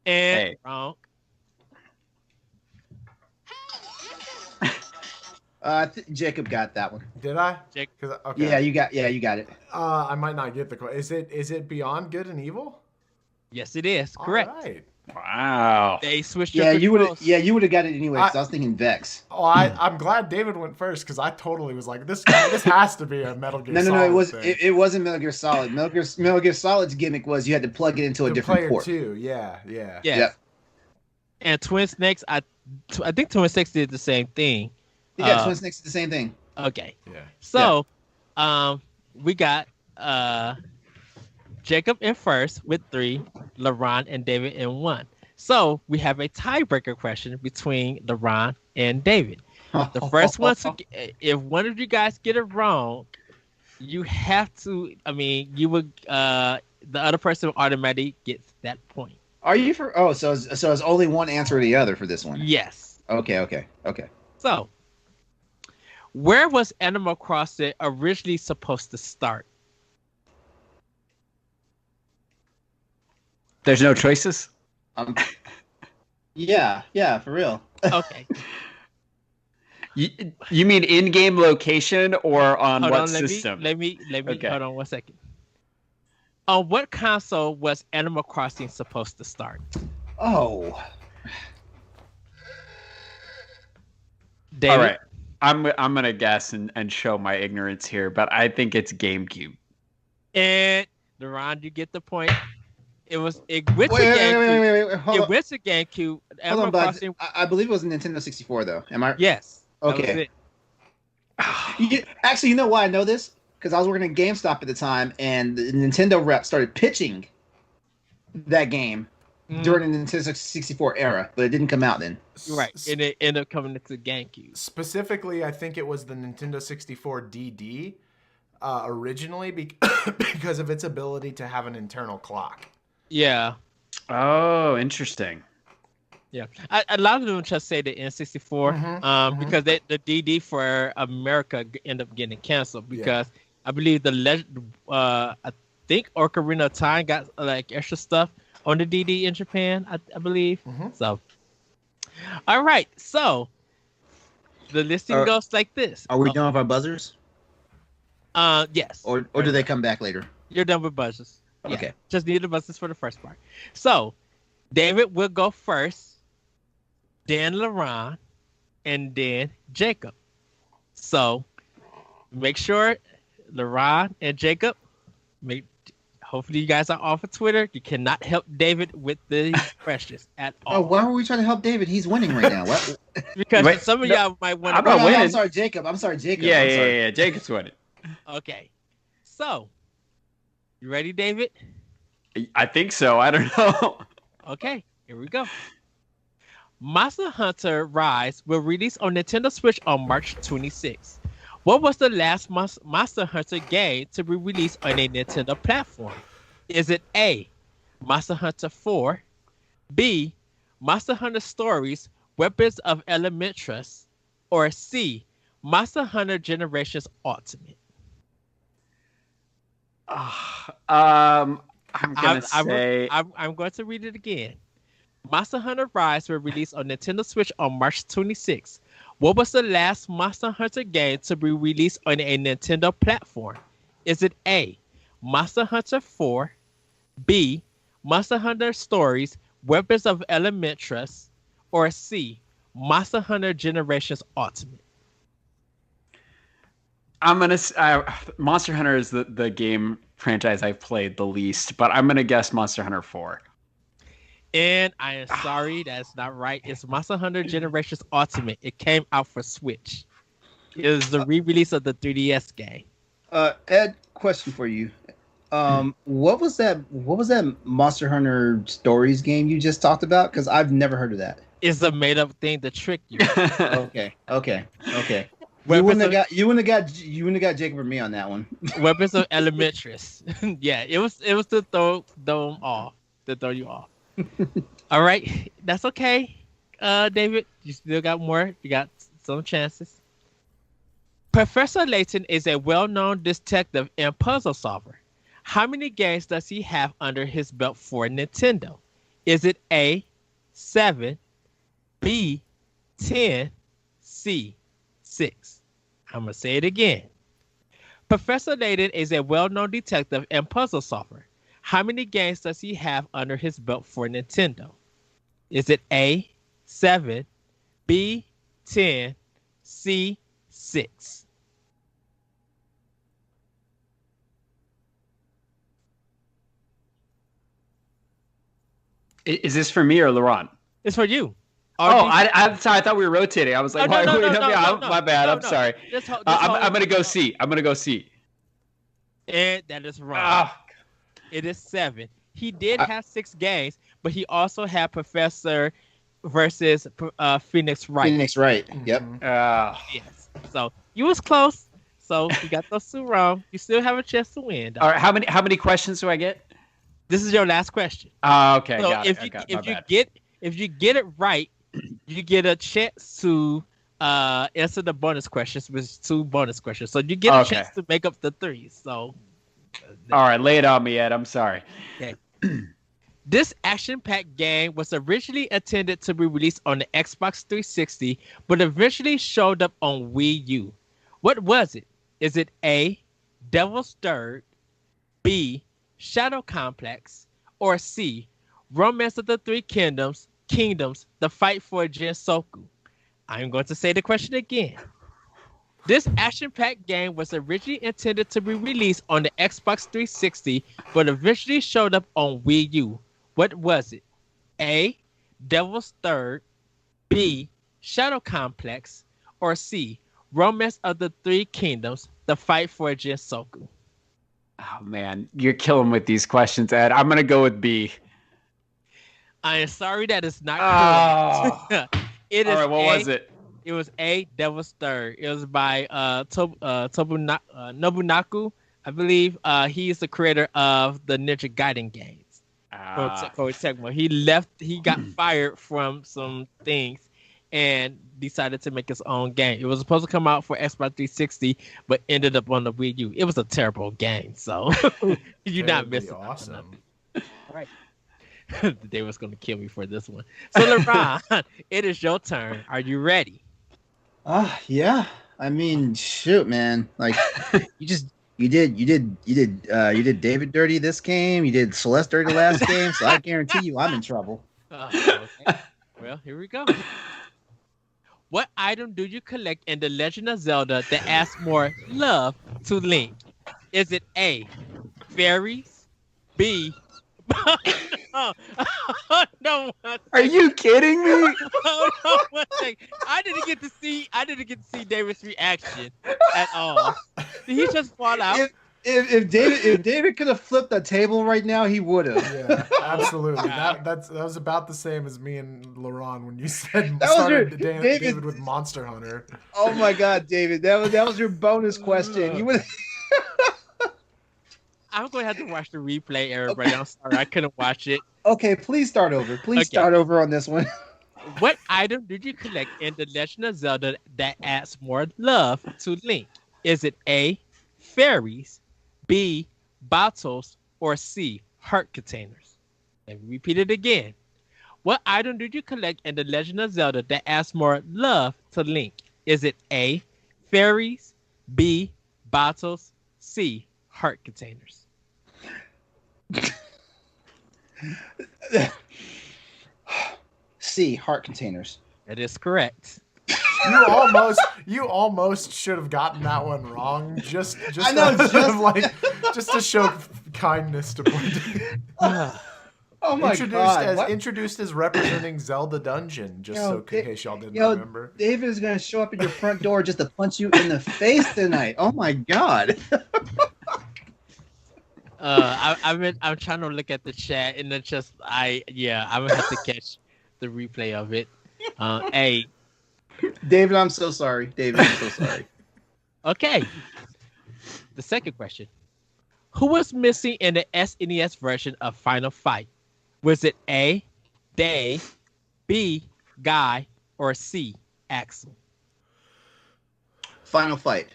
And wrong. Jacob got that one. Did I? Jacob. Okay. Yeah, you got it. I might not get the question. Is it Beyond Good and Evil? Yes, it is. Correct. All right. Wow. They switched. You would have got it anyway. Because I was thinking Vex. Oh, I'm glad David went first because I totally was like, this has to be a Metal Gear. No. Solid It wasn't Metal Gear Solid. Metal Gear Solid's gimmick was you had to plug it into a different port. Too. Yeah. Yes. And Twin Snakes, I think Twin Snakes did the same thing. Yeah, Twin Snakes is the same thing. Okay. Yeah. So, we got Jacob in first with 3, LeRon and David in 1. So we have a tiebreaker question between LeRon and David. The first one, if one of you guys get it wrong, you have to. I mean, you would. The other person automatically gets that point. Are you for? Oh, so it's only one answer or the other for this one. Yes. Okay. So, where was Animal Crossing originally supposed to start? There's no choices? Yeah, for real. Okay. You mean in-game location or on what system? Let me Okay. hold on 1 second. On what console was Animal Crossing supposed to start? Oh. David? All right. I'm gonna guess and show my ignorance here, but I think it's GameCube. And LeRon, you get the point. It went to GameCube. Wait. It went to GameCube. Hold on, Crossing... I believe it was a Nintendo 64, though. Am I? Yes. Okay. Actually, you know why I know this? because I was working at GameStop at the time, and the Nintendo rep started pitching that game during the Nintendo 64 era, but it didn't come out then. Right, and it ended up coming into GameCube. Specifically, I think it was the Nintendo 64 DD originally because of its ability to have an internal clock. Yeah. Oh, interesting. Yeah, a lot of them just say the N64 because the DD for America ended up getting canceled because I believe I think Ocarina of Time got like extra stuff on the DD in Japan, I believe. So, all right, so the listing goes like this. Are we done with our buzzers? Yes. Or do they come back later? You're done with buzzers. Yeah, Okay. just need the buzzers for the first part. So, David will go first. Then LeRon, and then Jacob. So make sure LeRon and Jacob, hopefully you guys are off of Twitter. You cannot help David with these questions at all. Oh, why were we trying to help David? He's winning right now. What? Because some of y'all might want to. I'm not winning. I'm sorry, Jacob. Yeah. Jacob's winning. Okay. So, you ready, David? I think so. I don't know. Okay, here we go. Monster Hunter Rise will release on Nintendo Switch on March 26. What was the last Monster Hunter game to be released on a Nintendo platform? Is it A, Monster Hunter 4, B, Monster Hunter Stories, Weapons of Elementris, or C, Monster Hunter Generations Ultimate? I'm going to read it again. Monster Hunter Rise will release on Nintendo Switch on March 26. What was the last Monster Hunter game to be released on a Nintendo platform? Is it A, Monster Hunter 4, B, Monster Hunter Stories, Weapons of Elementris, or C, Monster Hunter Generations Ultimate? Monster Hunter is the game franchise I've played the least, but I'm gonna guess Monster Hunter 4. And I am sorry, that's not right. It's Monster Hunter Generations Ultimate. It came out for Switch. It was the re-release of the 3DS game. Ed, question for you. What was that Monster Hunter Stories game you just talked about? Because I've never heard of that. It's a made-up thing to trick you. Okay. You wouldn't have got Jacob or me on that one. Weapons of Elementris. Yeah, it was to throw you off. All right, that's okay. David, you still got more. You got some chances. Professor Layton is a well-known detective and puzzle solver. How many games does he have under his belt for Nintendo? Is it A, 7, B, 10, C, 6? I'm going to say it again. Professor Layton is a well-known detective and puzzle solver. How many games does he have under his belt for Nintendo? Is it A, 7, B, 10, C, 6? Is this for me or LeRon? It's for you. I'm sorry. I thought we were rotating. I was like, no, my bad. I'm sorry. I'm going to go C. And that is wrong. It is 7. He did have 6 games, but he also had Professor versus Phoenix Wright. Phoenix Wright. Yep. Yes. So you was close. So you got those 2 wrong. You still have a chance to win. All right. How many questions do I get? This is your last question. Okay. So got if you get it right, you get a chance to answer the bonus questions with 2 bonus questions. So you get a chance to make up the 3. So. All right, lay it on me, Ed. I'm sorry. Okay. This action-packed game was originally intended to be released on the Xbox 360, but eventually showed up on Wii U. What was it? Is it A, Devil's Third, B, Shadow Complex, or C, Romance of the Three Kingdoms, The Fight for Jinsoku? I'm going to say the question again. This action-packed game was originally intended to be released on the Xbox 360, but eventually showed up on Wii U. What was it? A, Devil's Third, B, Shadow Complex, or C, Romance of the Three Kingdoms, The Fight for Jinsoku? Oh man, you're killing with these questions, Ed. I'm gonna go with B. I am sorry that is not correct. It is. All right, what was it? It was A, Devil's Third. It was by Nobunaku, I believe. He is the creator of the Ninja Gaiden games. He left. He got fired from some things and decided to make his own game. It was supposed to come out for Xbox 360, but ended up on the Wii U. It was a terrible game, so you're not missing. Awesome. All right. They was going to kill me for this one. So LeRon, it is your turn. Are you ready? Yeah. I mean, shoot, man. Like, you did David dirty this game. You did Celeste dirty last game. So I guarantee you, I'm in trouble. Okay. Well, here we go. What item do you collect in The Legend of Zelda that adds more love to Link? Is it A, fairies, B, no, are you kidding me? One thing. I didn't get to see David's reaction at all. Did he just fall out? If David could have flipped the table right now, he would have. Yeah, absolutely. That was about the same as me and LeRon when you said David with Monster Hunter. Oh my God, David, that was your bonus question. You would. I'm going to have to watch the replay, everybody. Okay. I'm sorry, I couldn't watch it. Okay, please start over. Start over on this one. What item did you collect in The Legend of Zelda that adds more love to Link? Is it A, fairies, B, bottles, or C, heart containers? Let me repeat it again. What item did you collect in The Legend of Zelda that adds more love to Link? Is it A, fairies, B, bottles, C, heart containers? C, heart containers. That is correct. You almost should have gotten that one wrong. Just to show kindness to Blended. Oh my God! Introduced as representing Zelda Dungeon, in case y'all didn't remember. David is going to show up at your front door just to punch you in the face tonight. Oh my God! I'm trying to look at the chat, and it's just I'm gonna have to catch the replay of it. A. David, I'm so sorry. Okay. The second question: who was missing in the SNES version of Final Fight? Was it A, Dave, B, Guy, or C, Axel? Final Fight.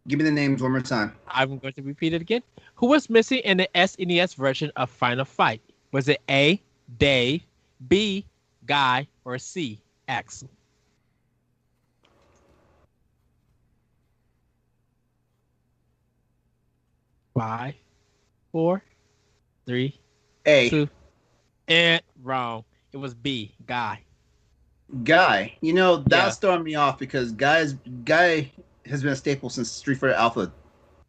Give me the names one more time. I'm going to repeat it again. Who was missing in the SNES version of Final Fight? Was it A, Dave, B, Guy, or C, Axel? Five, 4, 3, A. 2, and wrong. It was B, Guy. Guy. You know, that's throwing me off because Guy has been a staple since Street Fighter Alpha.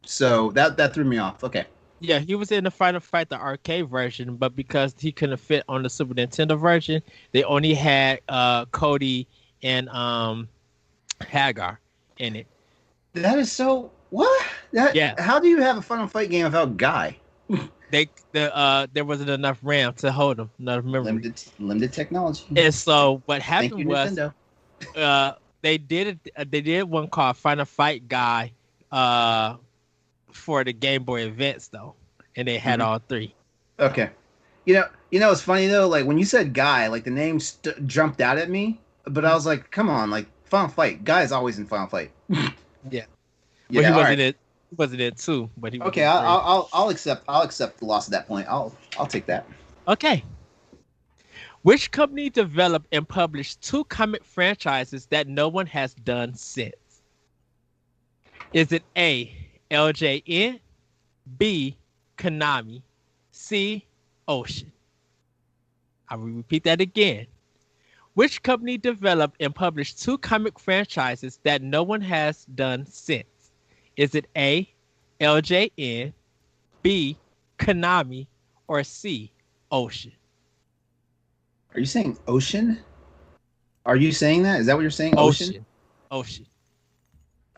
So that threw me off. Okay. Yeah, he was in the Final Fight, the arcade version, but because he couldn't fit on the Super Nintendo version, they only had Cody and Hagar in it. That is so... What? How do you have a Final Fight game without Guy? There wasn't enough RAM to hold him, enough memory. Limited technology. And so what happened was, they did one called Final Fight Guy, for the Game Boy Advance though, and they had all three. Okay, you know, it's funny though. Like when you said Guy, like the name jumped out at me, but I was like, come on, like Final Fight. Guy's always in Final Fight. Yeah. Well, he wasn't it. He wasn't it too, but he was. Okay, I'll accept the loss at that point. I'll take that. Okay. Which company developed and published 2 comic franchises that no one has done since? Is it A, LJN, B, Konami, C, Ocean? I will repeat that again. Which company developed and published 2 comic franchises that no one has done since? Is it A, LJN, B, Konami, or C, Ocean? Are you saying Ocean? Are you saying that? Is that what you're saying? Ocean. Ocean.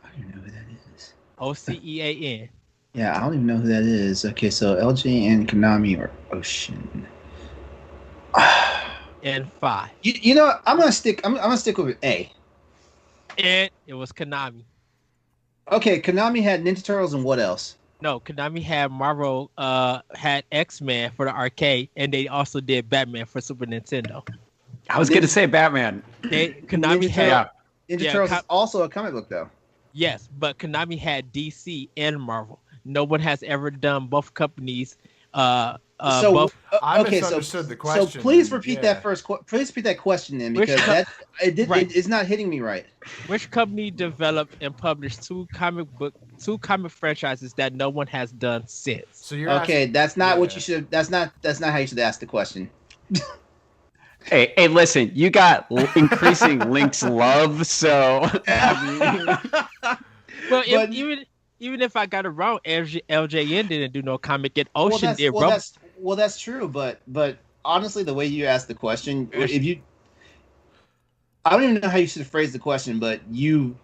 I don't even know who that is. Ocean. Yeah, I don't even know who that is. Okay, so LG and Konami or Ocean. And 5. You know what? I'm gonna stick with A. And it was Konami. Okay, Konami had Ninja Turtles and what else? No, Konami had Marvel, had X-Men for the arcade, and they also did Batman for Super Nintendo. I was going to say Batman. Konami had Ninja Turtles is also a comic book, though. Yes, but Konami had DC and Marvel. No one has ever done both companies. I misunderstood the question. So please repeat that please repeat that question then, because it's not hitting me right. Which company developed and published two comic franchises that no one has done since? So you're asking, that's not what you should. That's not how you should ask the question. Hey, listen, you got increasing Link's love, so. Well, even if I got it wrong, LJN didn't do no comic, and Ocean did. That's true, but honestly, the way you asked the question, I don't even know how you should phrase the question, but the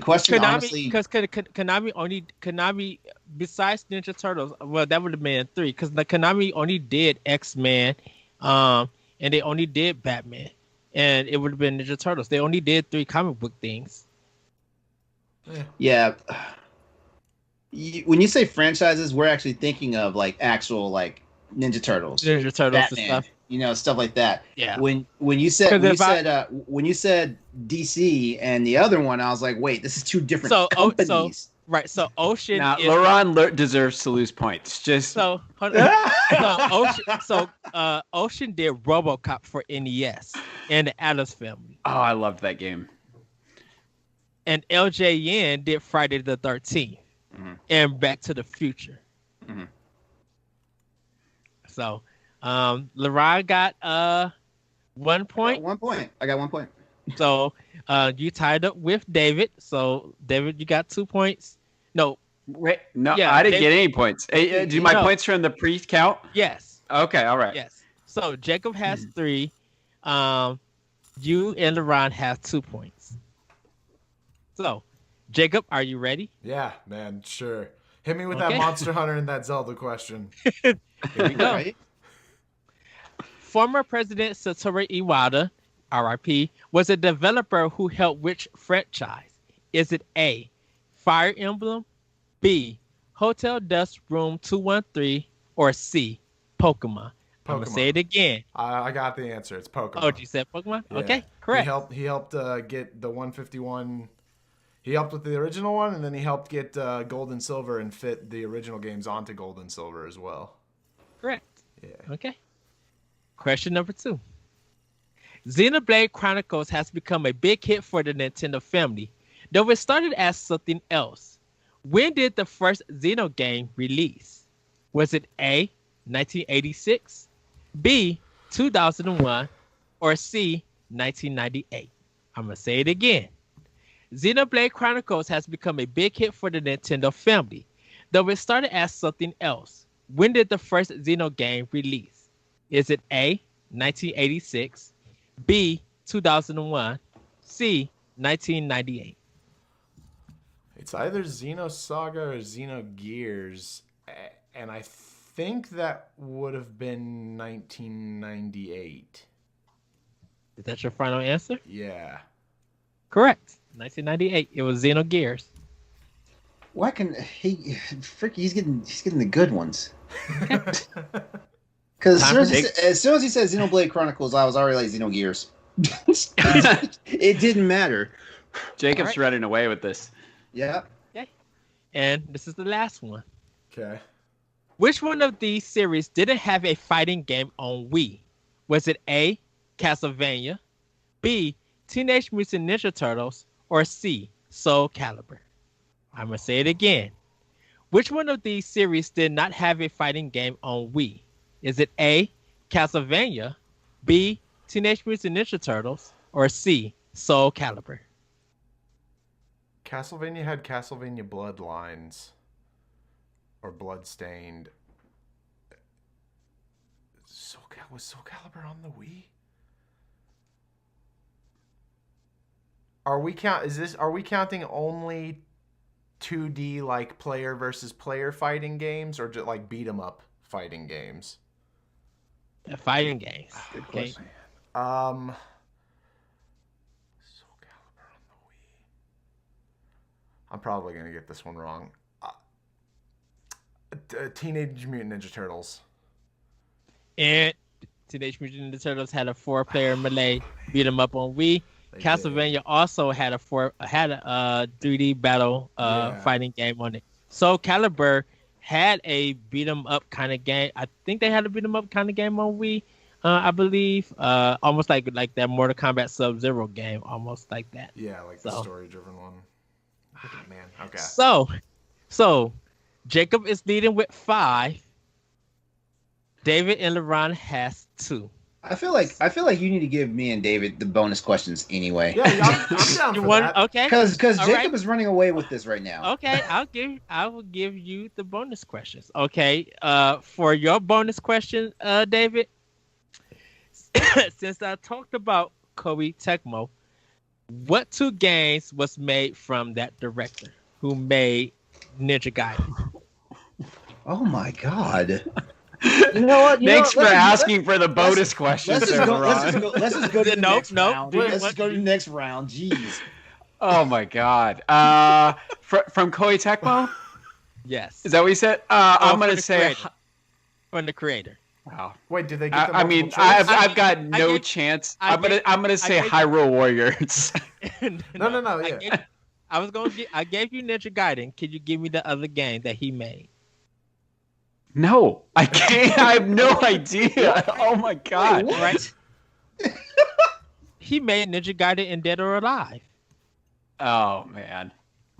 question, Konami, honestly, because Konami besides Ninja Turtles, well, that would have been 3, because the Konami only did X-Men, and they only did Batman, and it would have been Ninja Turtles. They only did 3 comic book things. Yeah. When you say franchises, we're actually thinking of like actual like Ninja Turtles, Batman, and stuff. Stuff like that. Yeah. When you said DC and the other one, I was like, wait, this is 2 different companies. So Ocean. Now LeRon deserves to lose points. Ocean did RoboCop for NES and the Addams Family. Oh, I loved that game. And LJN did Friday the 13th. Mm-hmm. And Back to the Future. Mm-hmm. So, LeRon got 1 point. I got 1 point. So, you tied up with David. So, David, you got 2 points. No. Wait, no, yeah, I didn't get any points. Do my points from the pre-count? Yes. Okay, all right. Yes. So, Jacob has 3. You and LeRon have 2 points. So, Jacob, are you ready? Yeah, man, sure. Hit me with that Monster Hunter and that Zelda question. Here we go. Right. Former President Satoru Iwata, RIP, was a developer who helped which franchise? Is it A, Fire Emblem, B, Hotel Dusk Room 213, or C, Pokemon? I'm going to say it again. I got the answer. It's Pokemon. Oh, you said Pokemon? Yeah. Okay, correct. He helped get the 151... He helped with the original one, and then he helped get Gold and Silver and fit the original games onto Gold and Silver as well. Correct. Yeah. Okay. Question number 2. Xenoblade Chronicles has become a big hit for the Nintendo family, though it started as something else. When did the first Xeno game release? Was it A, 1986, B, 2001, or C, 1998? I'm going to say it again. Xenoblade Chronicles has become a big hit for the Nintendo family, though it started as something else. When did the first Xeno game release? Is it A, 1986, B, 2001, C, 1998? It's either Xenosaga or Xenogears, and I think that would have been 1998. Is that your final answer? Yeah. Correct. 1998. It was Xenogears. Why can he? He's getting the good ones. Because as soon as he said Xenoblade Chronicles, I was already like Xenogears. It didn't matter. Jacob's running away with this. Yeah. Okay. And this is the last one. Okay. Which one of these series didn't have a fighting game on Wii? Was it A, Castlevania, B, Teenage Mutant Ninja Turtles, or C, Soul Calibur? I'm going to say it again. Which one of these series did not have a fighting game on Wii? Is it A, Castlevania, B, Teenage Mutant Ninja Turtles, or C, Soul Calibur? Castlevania had Castlevania Bloodlines. Or Bloodstained. Was Soul Calibur on the Wii? Are we counting only 2D like player versus player fighting games, or just like beat 'em up fighting games? Fighting games. Good Okay. question. Soul Calibur on the Wii. I'm probably gonna get this one wrong. Teenage Mutant Ninja Turtles. And Teenage Mutant Ninja Turtles had a 4-player melee beat 'em up on Wii. Castlevania also had a 3D battle fighting game on it. Soul Calibur had a beat 'em up kind of game. I think they had a beat 'em up kind of game on Wii. I believe almost like that Mortal Kombat Sub-Zero game, almost like that. Yeah, like the story-driven one. Oh, man, okay. So Jacob is leading with 5. David and LeRon has 2. I feel like you need to give me and David the bonus questions anyway. Yeah, I'm down for that. Okay. Because Jacob is running away with this right now. Okay, I will give you the bonus questions. Okay. For your bonus question, David, since I talked about Koei Tecmo, what 2 games was made from that director who made Ninja Gaiden? Oh my god. You know what? Thanks for asking for the bonus questions. Let's just go to the next round. Nope. Let's go to the next round. Jeez. Oh my god. From Koei Tecmo? Yes. Is that what you said? I'm gonna say from the creator. Wow. Wait, did they get the I mean, multiple choice? I've got no chance. I'm gonna say Hyrule Warriors. No. Yeah. I gave you Ninja Gaiden. Can you give me the other game that he made? No, I can't. I have no idea. Oh my god! Wait, right? He made Ninja Gaiden in Dead or Alive. Oh man.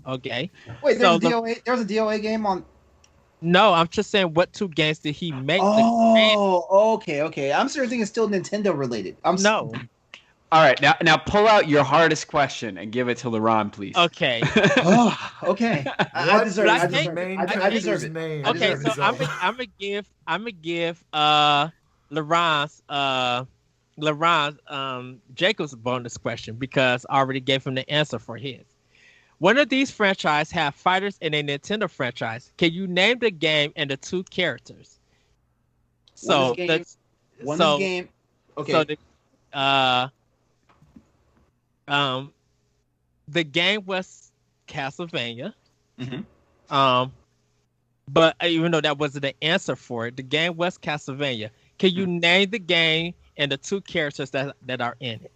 Okay. Wait, there's a DOA game on. No, I'm just saying, what 2 games did he make? Oh, okay. I'm sure thinking it's still Nintendo related. No. All right, now pull out your hardest question and give it to LeRon, please. Okay. Okay. I deserve it. Okay, so I'm gonna give LeRon's Jacob's bonus question, because I already gave him the answer for his. One of these franchises have fighters in a Nintendo franchise. Can you name the game and the 2 characters? So game. Okay. So the game was Castlevania. Mm-hmm. But even though that wasn't the answer for it, the game was Castlevania. Can you name the game and the 2 characters that are in it?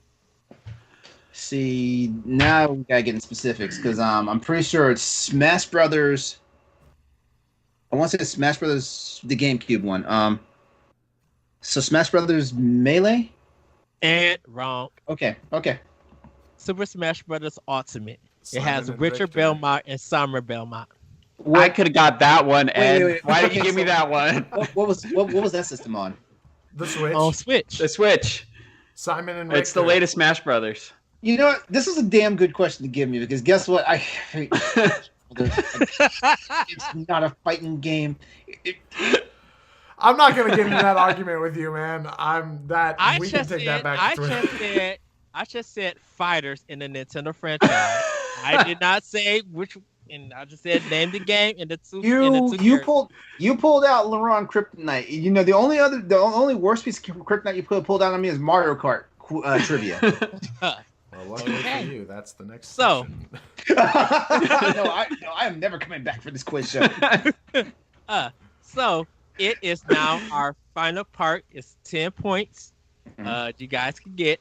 See, now we gotta get in specifics, because I'm pretty sure it's Smash Brothers. I want to say Smash Brothers, the GameCube one. So Smash Brothers Melee? And wrong. Okay. Super Smash Brothers Ultimate. It has Richard Belmont and Summer Belmont. I could have got that one, Ed. Wait. Why did you give me that one? What was that system on? The Switch. Oh, Switch. The Switch. Simon and Richter. It's the latest Smash Brothers. You know what? This is a damn good question to give me, because guess what? It's not a fighting game. I'm not gonna get into that argument with you, man. We can take that back. I just said fighters in the Nintendo franchise. I did not say which, and I just said name the game and the 2. You pulled out LeRon Kryptonite. You know, the only worst piece of Kryptonite you pulled out on me is Mario Kart trivia. Well, luckily for you, that's the next So, section. I am never coming back for this quiz show. So it is now our final part. It's 10 points. You guys can get.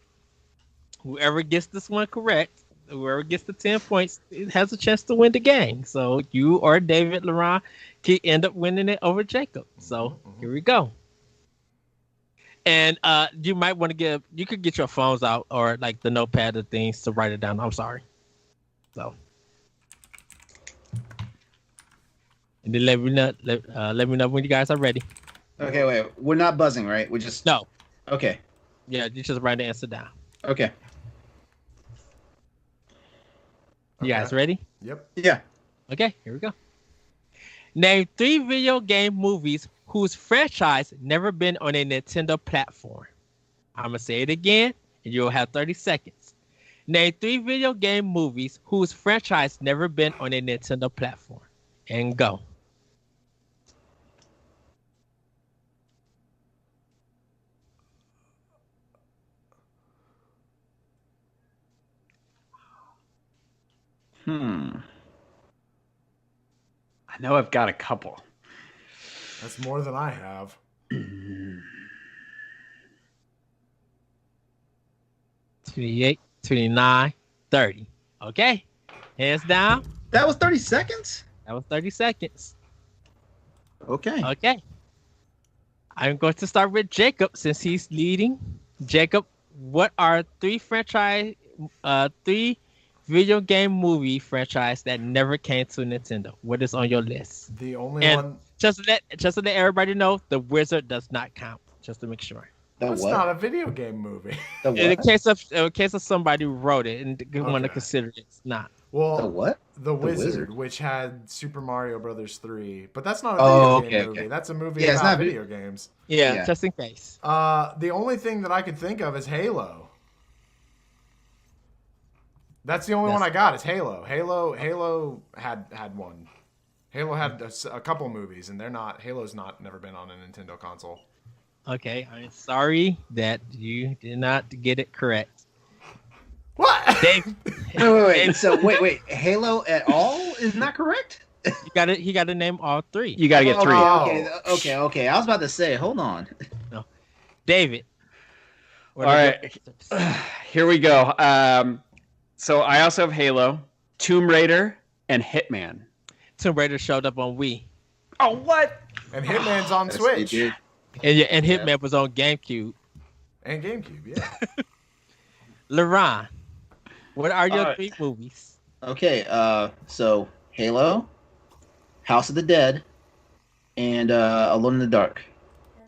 Whoever gets this one correct, whoever gets the 10 points, has a chance to win the game. So you or David LeRon can end up winning it over Jacob. So here we go. And you might want to you could get your phones out, or like the notepad of things to write it down. I'm sorry. So, and then let me know when you guys are ready. Okay, wait. We're not buzzing, right? We just no. Okay. Yeah, you just write the answer down. Okay. You guys ready? Yep. Yeah. Okay, here we go. Name 3 video game movies whose franchise never been on a Nintendo platform. I'm going to say it again, and you'll have 30 seconds. Name 3 video game movies whose franchise never been on a Nintendo platform. And go. I know I've got a couple. That's more than I have. 28, 29, 30. Okay. Hands down. That was 30 seconds? That was 30 seconds. Okay. Okay. I'm going to start with Jacob since he's leading. Jacob, what are 3 video game movie franchise that never came to Nintendo? What is on your list? The only one. Just to let everybody know, The Wizard does not count. Just to make sure. That's not a video game movie. In case of somebody who wrote it and want to consider it, it's not. Well, the what? The Wizard, which had Super Mario Brothers 3, but that's not a video game movie. That's a movie about video games. Yeah, just in case. The only thing that I could think of is Halo. That's the only one I got. Is Halo. Halo had one. Halo had a couple movies, and Halo's never been on a Nintendo console. Okay, I'm sorry that you did not get it correct. What? Dave, wait. So wait. Halo at all is not correct? He got to name all 3. You got to get 3. Okay. I was about to say, hold on. No. David. All right. Here we go. So I also have Halo, Tomb Raider, and Hitman. Tomb Raider showed up on Wii. Oh, what? And Hitman's on Switch. And Hitman was on GameCube. And GameCube, yeah. LeRon, what are your 3 movies? Okay, so Halo, House of the Dead, and Alone in the Dark.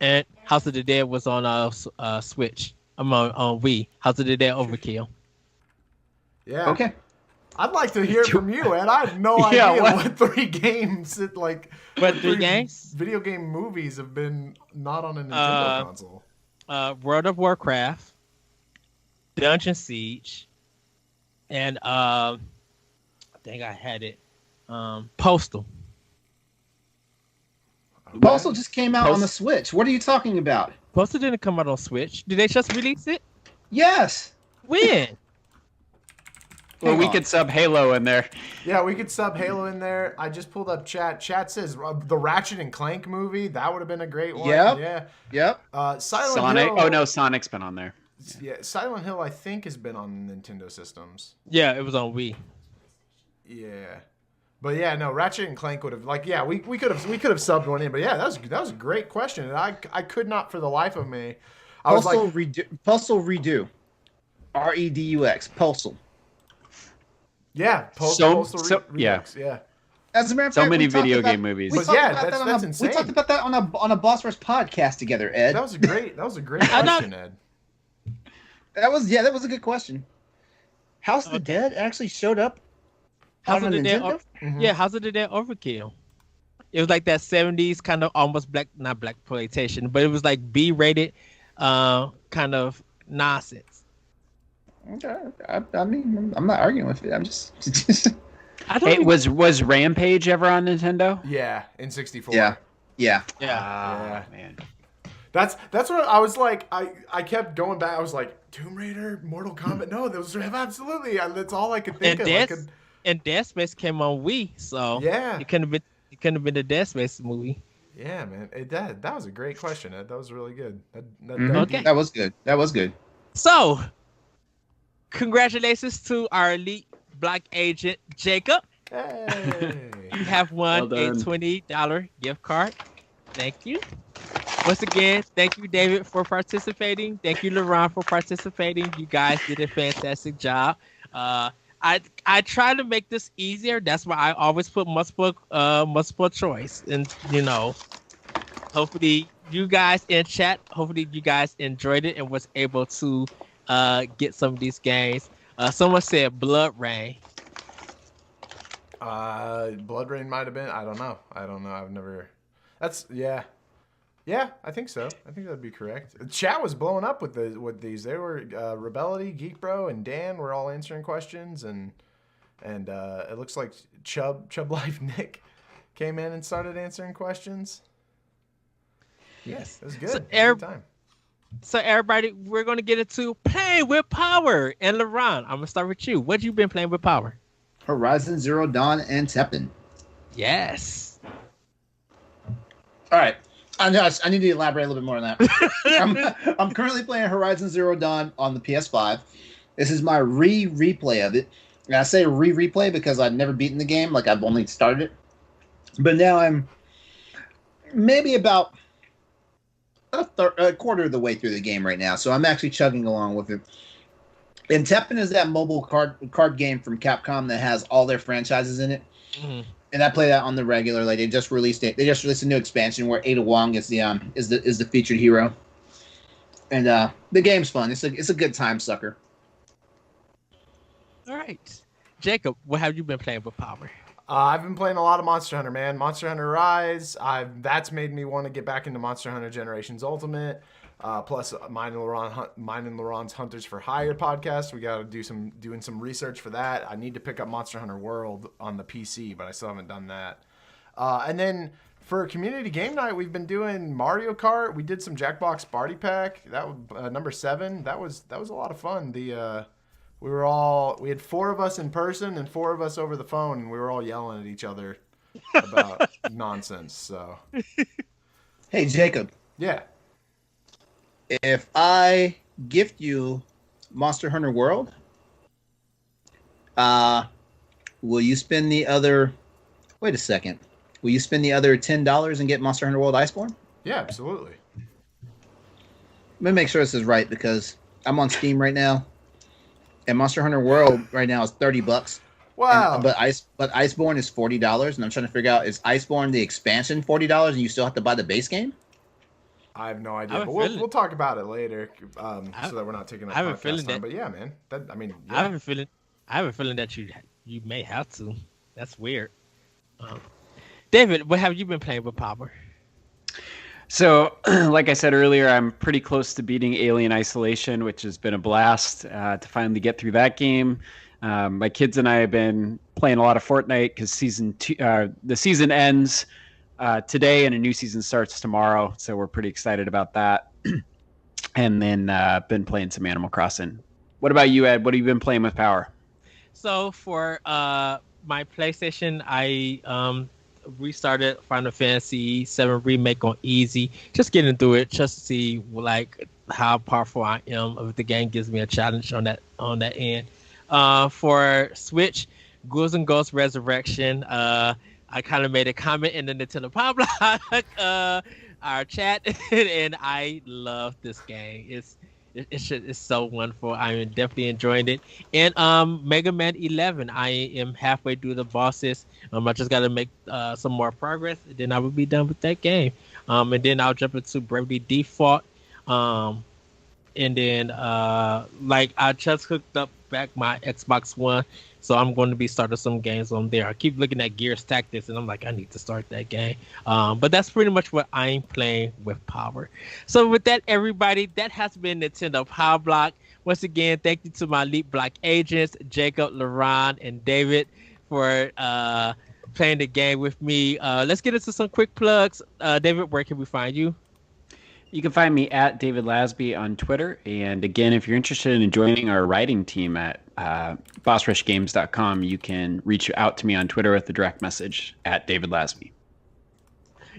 And House of the Dead was on Switch. I'm on Wii. House of the Dead Overkill. Yeah. Okay. I'd like to hear from you, Ed. I have no idea what 3 games What 3 games? Video game movies have been not on a Nintendo console. World of Warcraft, Dungeon Siege, and I think I had it. Postal. Postal just came out on the Switch. What are you talking about? Postal didn't come out on Switch. Did they just release it? Yes. When? Well, we could sub Halo in there. Yeah, we could sub Halo in there. I just pulled up chat. Chat says the Ratchet and Clank movie. That would have been a great one. Yep. Silent Hill. Oh no, Sonic's been on there. Yeah, Silent Hill I think has been on Nintendo systems. Yeah, it was on Wii. Yeah. But yeah, no, Ratchet and Clank would have we could have subbed one in. But yeah, that was a great question, and I could not for the life of me. Postal Redo. REDUX. Postal. Yeah, Postal Redux. Yeah. As a matter of fact, many video game movies. That's insane. We talked about that on a Boss Rush podcast together, Ed. That was a great question, Ed. That was a good question. House of the Dead actually showed up. House of the Dead. Yeah, House of the Dead Overkill. It was like that 70s kind of almost not black exploitation, but it was like B-rated kind of nonsense. Okay, I mean, I'm not arguing with it. I'm just. Was Rampage ever on Nintendo? Yeah, in 64. Yeah. Man. That's what I was like. I kept going back. I was like, Tomb Raider, Mortal Kombat. No, those are absolutely. That's all I could think of. And Dead Space came on Wii, so yeah, it couldn't have been the Dead Space movie. Yeah, man, that was a great question, Ed. That was really good. Okay. That was good. So, congratulations to our elite block agent Jacob. Hey. You have won a $20 gift card. Thank you. Once again, thank you, David, for participating. Thank you, LeRon, for participating. You guys did a fantastic job. I try to make this easier. That's why I always put multiple choice. And, hopefully you guys in chat, you guys enjoyed it and was able to get some of these games. Someone said Blood Rain. Blood Rain might have been. I don't know. I've never. That's yeah. Yeah, I think so. I think that'd be correct. The chat was blowing up with these. They were Rebellity, Geek Bro, and Dan were all answering questions, and it looks like Chub Life Nick came in and started answering questions. Yes, it was good. So, good time. So everybody, we're gonna get into play with power. And LeRon, I'm gonna start with you. What you been playing with power? Horizon Zero Dawn and Teppen. Yes. All right. I need to elaborate a little bit more on that. I'm currently playing Horizon Zero Dawn on the PS5. This is my replay of it. And I say replay because I've never beaten the game. Like, I've only started it. But now I'm maybe about a quarter of the way through the game right now. So I'm actually chugging along with it. And Teppen is that mobile card game from Capcom that has all their franchises in it. Mm-hmm. And I play that on the regular. Like, they just released a new expansion where Ada Wong is the featured hero, and the game's fun. It's a good time sucker. All right, Jacob, what have you been playing with power? I've been playing a lot of Monster Hunter, man. Monster Hunter Rise. That's made me want to get back into Monster Hunter Generations Ultimate. Plus, mine and LeRon's Hunters for Hire podcast. We got to doing some research for that. I need to pick up Monster Hunter World on the PC, but I still haven't done that. And then for community game night, we've been doing Mario Kart. We did some Jackbox Party Pack. That was number 7. That was a lot of fun. We had 4 of us in person and 4 of us over the phone, and we were all yelling at each other about nonsense. So, hey Jacob. Yeah. If I gift you Monster Hunter World, will you spend the other... Wait a second. Will you spend the other $10 and get Monster Hunter World Iceborne? Yeah, absolutely. Let me make sure this is right, because I'm on Steam right now, and Monster Hunter World right now is $30. Wow. But Iceborne is $40, and I'm trying to figure out, is Iceborne the expansion $40, and you still have to buy the base game? I have no idea, but we'll talk about it later, so that we're not taking up podcast time. But yeah, man, yeah. I have a feeling that you may have to. That's weird. David, what have you been playing with power? So, like I said earlier, I'm pretty close to beating Alien Isolation, which has been a blast to finally get through that game. My kids and I have been playing a lot of Fortnite because the season ends today and a new season starts tomorrow, so we're pretty excited about that. And then been playing some Animal Crossing. What about you, Ed? What have you been playing with power? So for my PlayStation, I restarted Final Fantasy VII Remake on easy, just getting through it, just to see like how powerful I am. If the game gives me a challenge on that end. For Switch, Ghouls and Ghosts Resurrection. I kind of made a comment in the Nintendo Pow Block, our chat, and I love this game. It's so wonderful. I am definitely enjoying it. And Mega Man 11, I am halfway through the bosses. I just got to make some more progress, and then I will be done with that game. And then I'll jump into Bravely Default. And then I just hooked up back my Xbox One, so I'm going to be starting some games on there. I keep looking at Gears Tactics, and I'm like, I need to start that game. But that's pretty much what I'm playing with power. So with that, everybody, that has been Nintendo Pow Block. Once again, thank you to my Elite Block agents, Jacob, LeRon, and David, for playing the game with me. Let's get into some quick plugs. David, where can we find you? You can find me at David Lasby on Twitter. And again, if you're interested in joining our writing team at bossrushgames.com, you can reach out to me on Twitter with the direct message at David Lasby.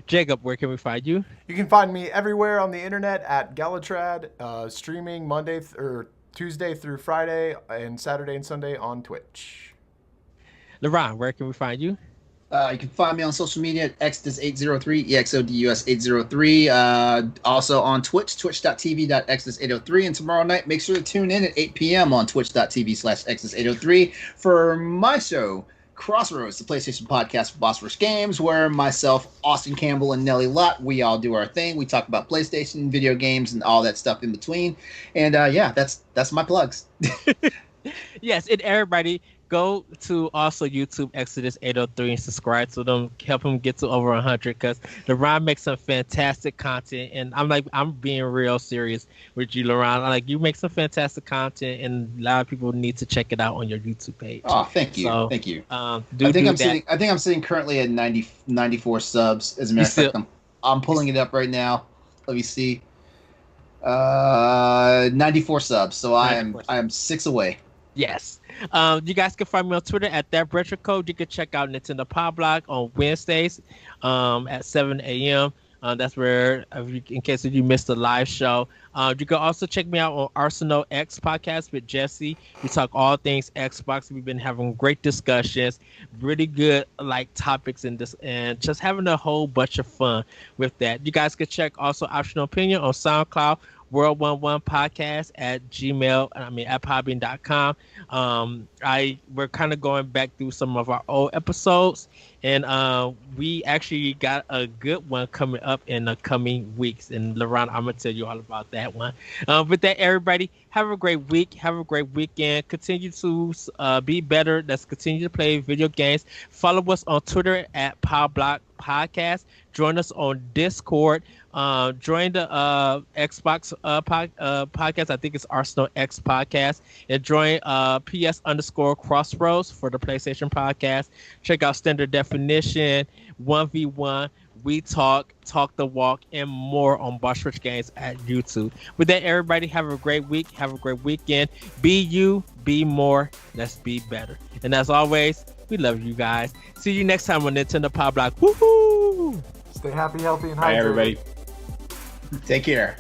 Jacob, where can we find you? You can find me everywhere on the internet at Galutrad, streaming Monday or Tuesday through Friday and Saturday and Sunday on Twitch. LeRon, where can we find you? You can find me on social media at Exodus803, EXODUS803. Also on Twitch, twitch.tv/Exodus803. And tomorrow night, make sure to tune in at 8 p.m. on twitch.tv/Exodus803 for my show, Crossroads, the PlayStation podcast for Boss Rush Games, where myself, Austin Campbell, and Nelly Lott, we all do our thing. We talk about PlayStation, video games, and all that stuff in between. And yeah, that's my plugs. Yes, and everybody, go to also YouTube Exodus 803 and subscribe to them. Help him get to over 100 because LeRon makes some fantastic content. And I'm being real serious with you, LeRon. Like, you make some fantastic content, and a lot of people need to check it out on your YouTube page. Oh, thank you. So, thank you. I think I'm sitting currently at 94 subs. As a matter of fact, I'm pulling it up right now. Let me see. 94 subs. So I am 6 away. Yes. You guys can find me on Twitter at that retro code. You can check out Nintendo Pow Block on Wednesdays at 7 a.m. That's where, in case you missed the live show. You can also check me out on Arsenal X podcast with Jesse. We talk all things Xbox. We've been having great discussions, really good topics and just having a whole bunch of fun with that. You guys can check also Optional Opinion on SoundCloud, World11 Podcast at podbean.com. We're kind of going back through some of our old episodes, and we actually got a good one coming up in the coming weeks. And LeRon, I'm gonna tell you all about that one. With that, everybody, have a great week. Have a great weekend. Continue to be better. Let's continue to play video games. Follow us on Twitter at Pow Block Podcast. Join us on Discord. Join the Xbox podcast. I think it's Arsenal X podcast. And join PS_Crossroads for the PlayStation podcast. Check out Standard Definition, 1v1. We talk the walk, and more on Boss Rich Games at YouTube. With that, everybody, have a great week. Have a great weekend. Be you, be more. Let's be better. And as always, we love you guys. See you next time on Nintendo Pow Block. Woohoo! Stay happy, healthy, and hydrated. Bye, everybody. Take care.